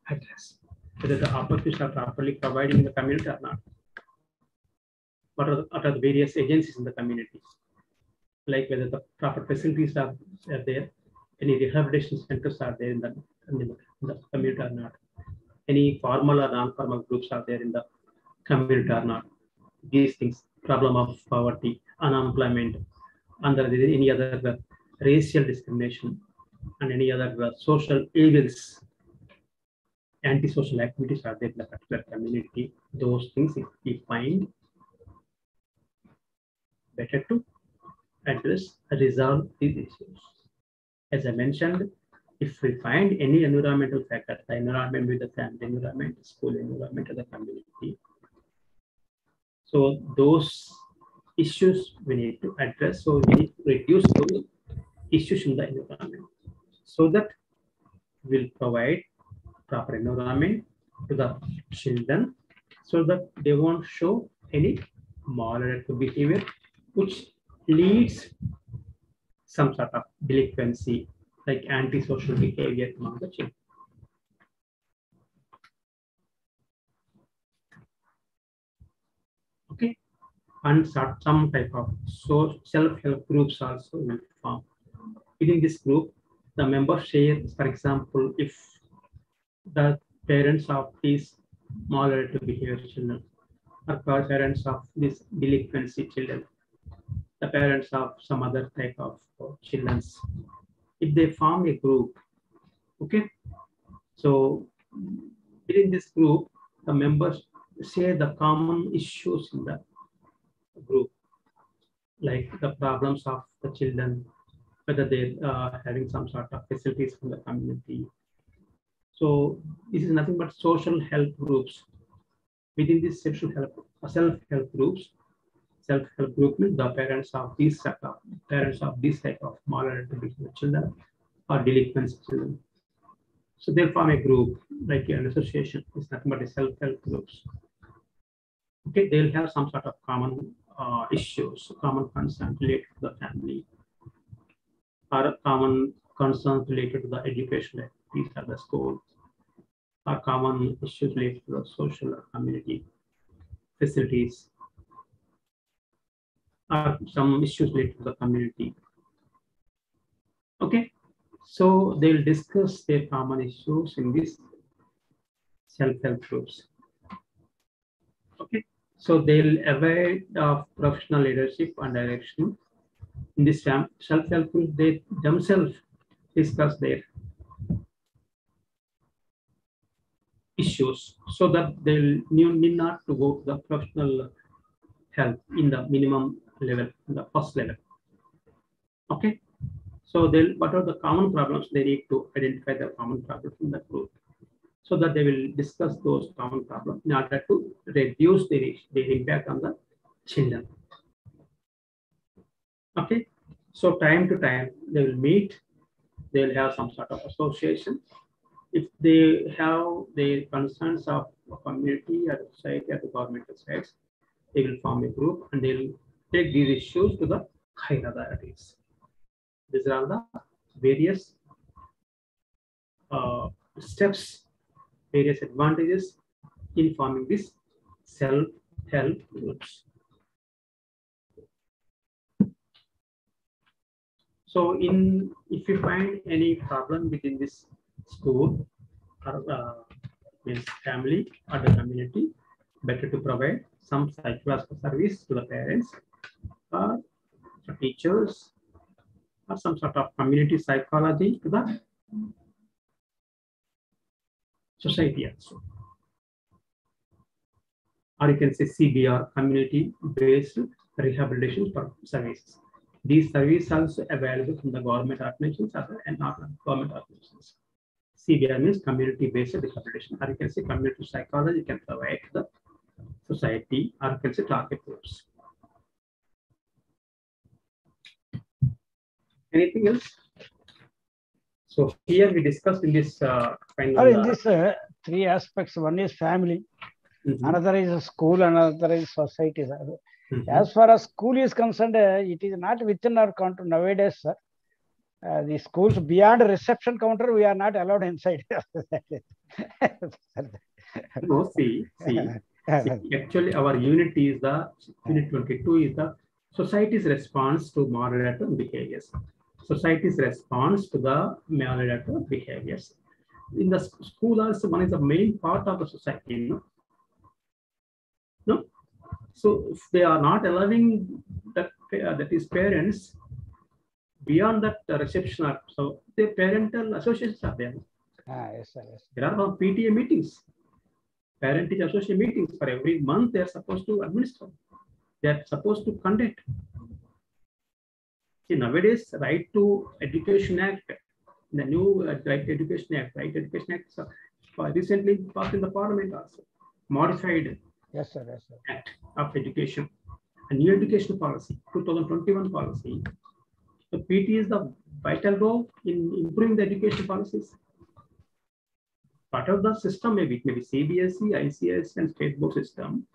address. Whether the opportunities are properly provided in the community or not. What are the various agencies in the community? Like whether the proper facilities are there, any rehabilitation centers are there in the community or not. Any formal or non-formal groups are there in the community or not. These things, problem of poverty, unemployment, and any other racial discrimination, and any other social evils, antisocial activities are there in the particular community. Those things, if we find, better to address, resolve these issues. As I mentioned, if we find any environmental factor, the environment with the family environment, school environment, or the community, so those issues we need to address. So we need to reduce those issues in the environment, so that we'll provide proper environment to the children, so that they won't show any moderate behavior, which leads some sort of delinquency, like antisocial behavior among the children. Okay, and some type of self-help groups also will form. Within this group, the members share, for example, if the parents of these moderate behavior children, or parents of these delinquency children, the parents of some other type of children, if they form a group, okay, so within this group, the members share the common issues in the group, like the problems of the children, whether they are having some sort of facilities from the community. So this is nothing but social help groups. Within this self-help groups, self-help group means the parents of this type of moderate children or delinquent children. So they form a group, like an association. It's nothing but a self-help groups. Okay, they'll have some sort of common issues, common concerns related to the family, or common concerns related to the education activities at the school, or common issues related to the social or community facilities, or some issues related to the community. Okay, so they'll discuss their common issues in these self-help groups. Okay, so they'll avoid professional leadership and direction. In this self-help group, they themselves discuss their issues, so that they'll need not to go to the professional help in the minimum level, in the first level. Okay, so what are the common problems? They need to identify the common problems in the group, so that they will discuss those common problems in order to reduce their impact on the children. Okay, so time to time they will meet, they will have some sort of association. If they have their concerns of community or society or the governmental sides, they will form a group and they'll take these issues to the higher authorities. These are the various steps, various advantages in forming this self-help groups. So if you find any problem within this school or means family or the community, better to provide some psychological service to the parents or teachers, or some sort of community psychology to the society also. Or you can say CBR, community-based rehabilitation services. These services are also available from the government organizations and not government organizations. CBR means community-based rehabilitation, or you can say community psychology can provide the society, or you can say target groups. Anything else? So here we discussed in this final. In this three aspects, one is family, another is school, another is society. As far as school is concerned, it is not within our control nowadays, sir. The schools beyond reception counter, we are not allowed inside. No, see, actually our unit is the, unit 22 is the society's response to maladaptive behaviors. Society's response to the maladaptive behaviors. In the school also, one is the main part of the society, no? So if they are not allowing that, that is parents, beyond that reception, so the parental associations are there. Yes, sir, yes. There are PTA meetings, parent-teacher association meetings for every month. They are supposed to administer. They are supposed to conduct. See, nowadays, Right to Education Act, the new Right to Education Act, recently passed in the Parliament also, modified. Yes, sir, yes, sir. Act of Education, a new education policy, 2021 policy. So PT is the vital role in improving the education policies. Part of the system, maybe CBSE, ICS, and state board system.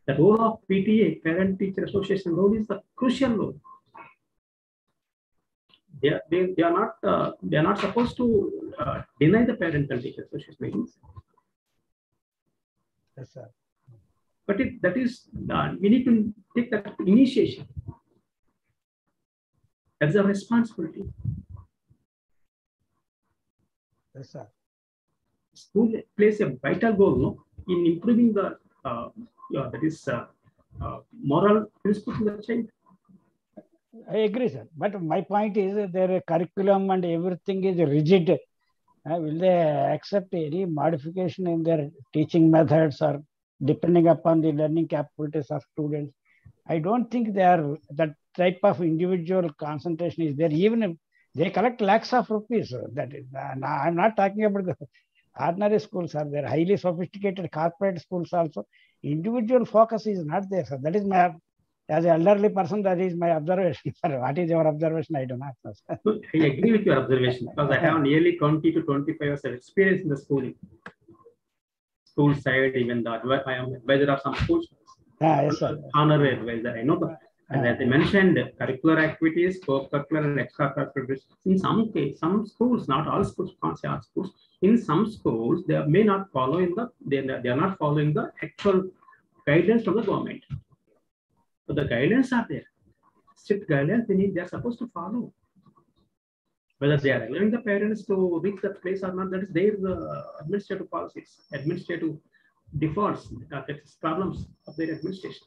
The role of PTA, Parent-Teacher Association role, is the crucial role. They are not supposed to deny the Parent-Teacher Association meetings. Yes, sir. But that is, we need to take that initiation. That's a responsibility. Yes, sir. School plays a vital role in improving the moral principles of the child. I agree, sir. But my point is their curriculum and everything is rigid. Will they accept any modification in their teaching methods or depending upon the learning capabilities of students? I don't think they are that type of individual concentration is there. Even if they collect lakhs of rupees, that is, I'm not talking about the ordinary schools are there, highly sophisticated corporate schools also. Individual focus is not there, sir. That is my, as an elderly person, that is my observation. Sir, what is your observation? I do not know, sir. I agree with your observation because I have nearly 20 to 25 years of experience in the schooling. School side, even that I am advisor of some schools. Yes, sir. Honorary advisor, I know that. And as I mentioned, curricular activities, co-curricular and extracurricular. In some case, some schools, not all schools, can't say all schools. In some schools, they may not follow in the, they are not following the actual guidance from the government. So the guidelines are there. Strict guidelines they are supposed to follow. Whether they are allowing the parents to reach that place or not, that is their administrative policies, administrative defaults, problems of their administration.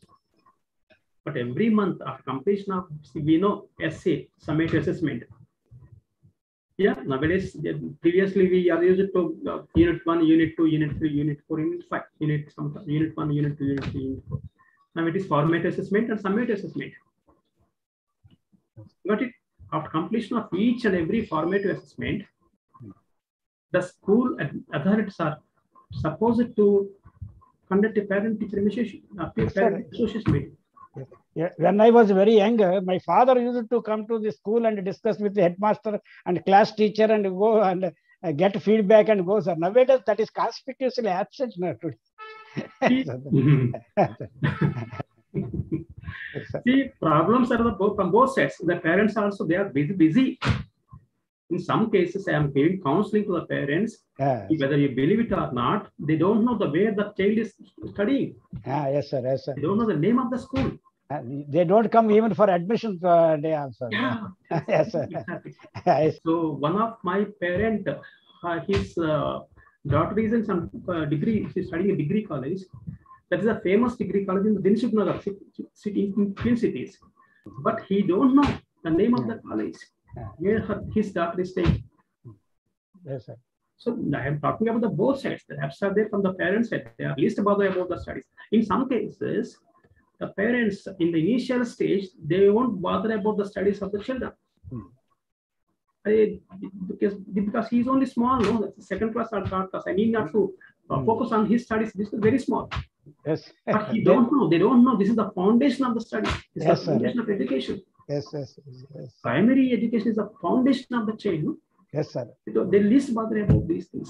But every month after completion of, we know, essay, summative assessment. Yeah, nowadays, previously we are used to unit 1, unit 2, unit 3, unit 4, unit 5, unit 1, unit 2, unit 3, unit 4. Now it is formative assessment and summative assessment. Got it? After completion of each and every formative assessment, the school authorities are supposed to conduct a parent-teacher association meeting. Yeah. When I was very young, my father used to come to the school and discuss with the headmaster and class teacher and go and get feedback and go. Sir. Nowadays, that is conspicuously absent now today. See, problems are from both sides. The parents also, they are busy. In some cases, I am giving counseling to the parents. Yes. Whether you believe it or not, they don't know the way the child is studying. Yes, sir. Yes, sir. They don't know the name of the school. They don't come even for admission day also. Yeah. Yes, sir. Exactly. So one of my parent, his daughter is in some degree. She's studying a degree college. That is a famous degree college in the Dinshupnagar city in Twin Cities. But he don't know the name of the college where his daughter is staying. Yes, sir. So I am talking about the both sides. The apps are there from the parents' side. They are least bothered about the studies. In some cases, the parents in the initial stage, they won't bother about the studies of the children. Because he's only small, no, that's the second class or third class. I need not to focus on his studies. This is very small. Yes. But he don't know. They don't know. This is the foundation of the study. This is the foundation of education. Yes. Primary education is the foundation of the chain. No? Yes, sir. They least bother about these things.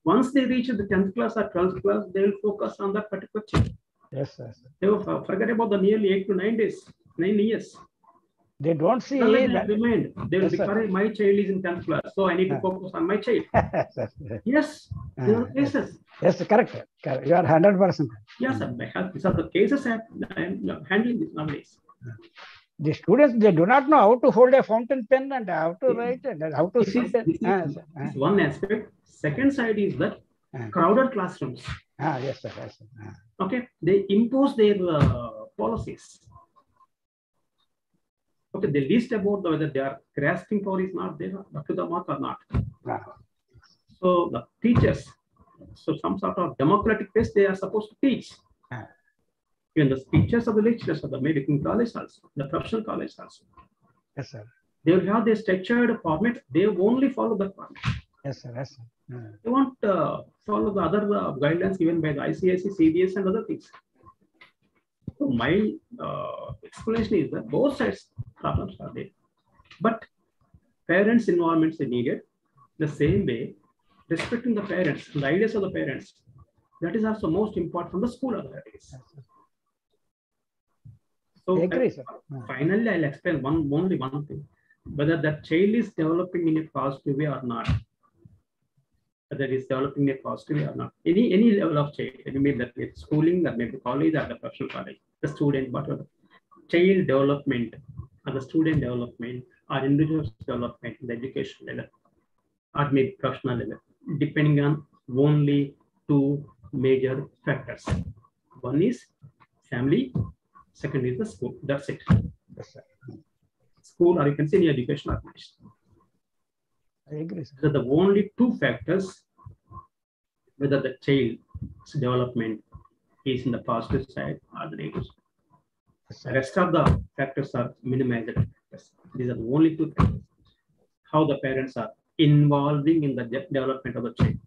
Once they reach the 10th class or 12th class, they will focus on that particular chain. Yes, sir. They will forget about the nearly 8 to 9 years. They don't see. They will be, my child is in 10th class, so I need to focus on my child. Yes, there are cases. Yes, correct. You are 100%. Yes, sir. These are the cases I am handling this nowadays. The students, they do not know how to hold a fountain pen and how to write and how to sit. This is one aspect. Second side is that crowded classrooms. Yes, sir. Okay, they impose their policies. Okay, they list about whether they are grasping power is not there, up to the mark or not. So the teachers, so some sort of democratic pace they are supposed to teach. Even the teachers of the lecturers of the medical college also, the professional college also. Yes, sir. They will have their structured format. They only follow the format. Yes, sir. They won't follow the other guidelines given by the ICSE, CBS, and other things. So my explanation is that both sides problems are there, but parents' involvement is needed. The same way, respecting the parents, the ideas of the parents, that is also most important from the school authorities. So agree, sir. Finally, I'll explain only one thing: whether that child is developing in a positive way or not. Whether it is developing in a positive way or not. Any level of child, maybe that may be schooling, that may be college, or the professional college, the student, whatever. Child development or the student development or individual development in the education level or maybe professional level, depending on only two major factors. One is family, second is the school. That's it. School, or you can say any education organization. I agree, sir. So the only two factors, whether the child's development is in the positive side or the negative side. The rest of the factors are minimized. These are the only two factors. How the parents are involving in the development of the child,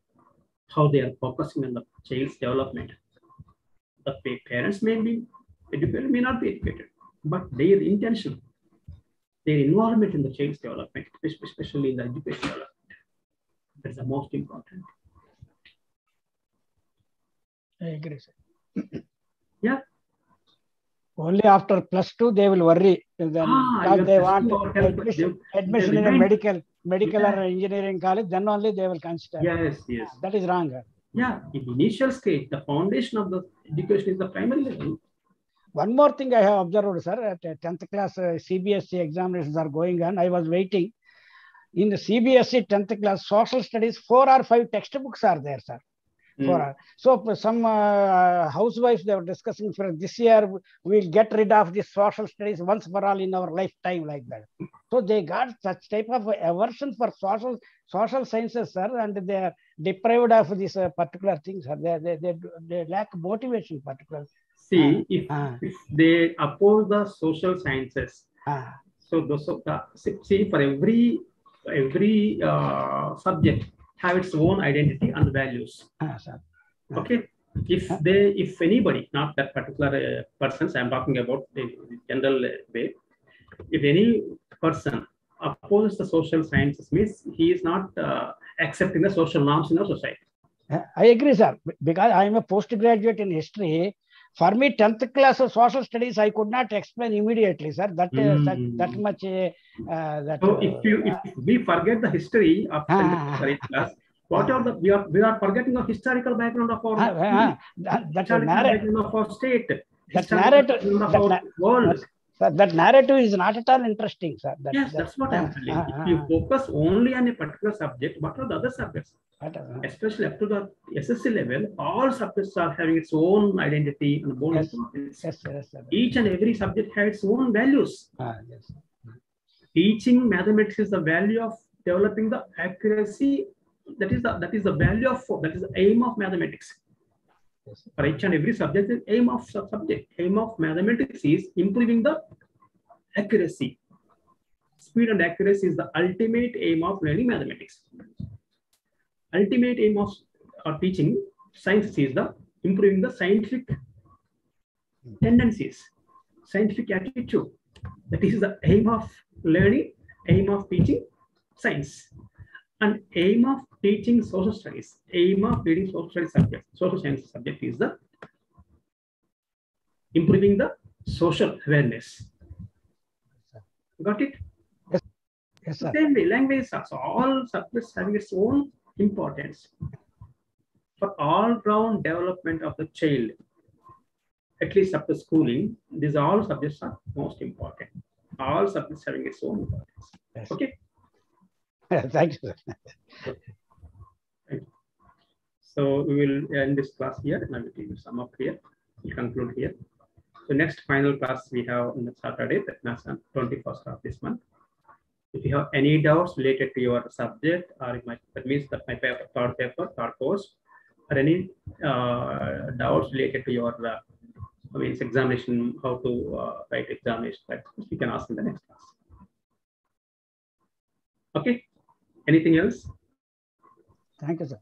how they are focusing on the child's development. The parents may be educated, may not be educated, but their intention, their involvement in the child's development, especially in the education development, that's the most important. I agree, sir. Yeah. Only after +2 they will worry. Then they want admission in a medical or engineering college, then only they will consider. Yes. That is wrong. Yeah, in the initial stage, the foundation of the education is the primary level. One more thing I have observed, sir, at 10th class CBSE examinations are going on. I was waiting. In the CBSE 10th class social studies, 4 or 5 textbooks are there, sir. So some housewives, they were discussing for this year, we'll get rid of this social studies once for all in our lifetime, like that. So they got such type of aversion for social sciences, sir, and they are deprived of this particular things. They lack motivation, particularly. See, if they oppose the social sciences, see, for every subject have its own identity and values. Okay, if anybody, not that particular persons, I'm talking about the general way. If any person opposes the social sciences, means he is not accepting the social norms in our society. I agree, sir, because I am a postgraduate in history. For me, 10th class of social studies, I could not explain immediately, sir. That much. So if we forget the history of 10th class, what are the we are forgetting the historical background of our background of our state, that narrative of our world. That narrative is not at all interesting, sir. That's what I'm telling. If you focus only on a particular subject, what are the other subjects? Especially up to the SSC level, all subjects are having its own identity and own importance. Each and every subject has its own values. Teaching mathematics is the value of developing the accuracy that is the value of, that is the aim of mathematics. Yes. For each and every subject, the aim of subject, aim of mathematics is improving the accuracy. Speed and accuracy is the ultimate aim of learning mathematics. Ultimate aim of teaching science is the improving the scientific tendencies, scientific attitude. That is the aim of learning, aim of teaching science. And aim of teaching social studies, aim of reading social studies subject, social science subject is the improving the social awareness. Got it? Yes, sir. Same way, language also, all subjects having its own importance for all-round development of the child. At least up to schooling, these all subjects are most important. All subjects having its own importance. Yes. Okay. Thank you, sir. Thank you. So we will end this class here, and I will sum up here. We'll conclude here. So next final class we have on the Saturday, that's on 21st of this month. If you have any doubts related to your subject, or that means that my paper, third course, or any doubts related to your means examination, how to write examination, you can ask in the next class. Okay. Anything else? Thank you, sir.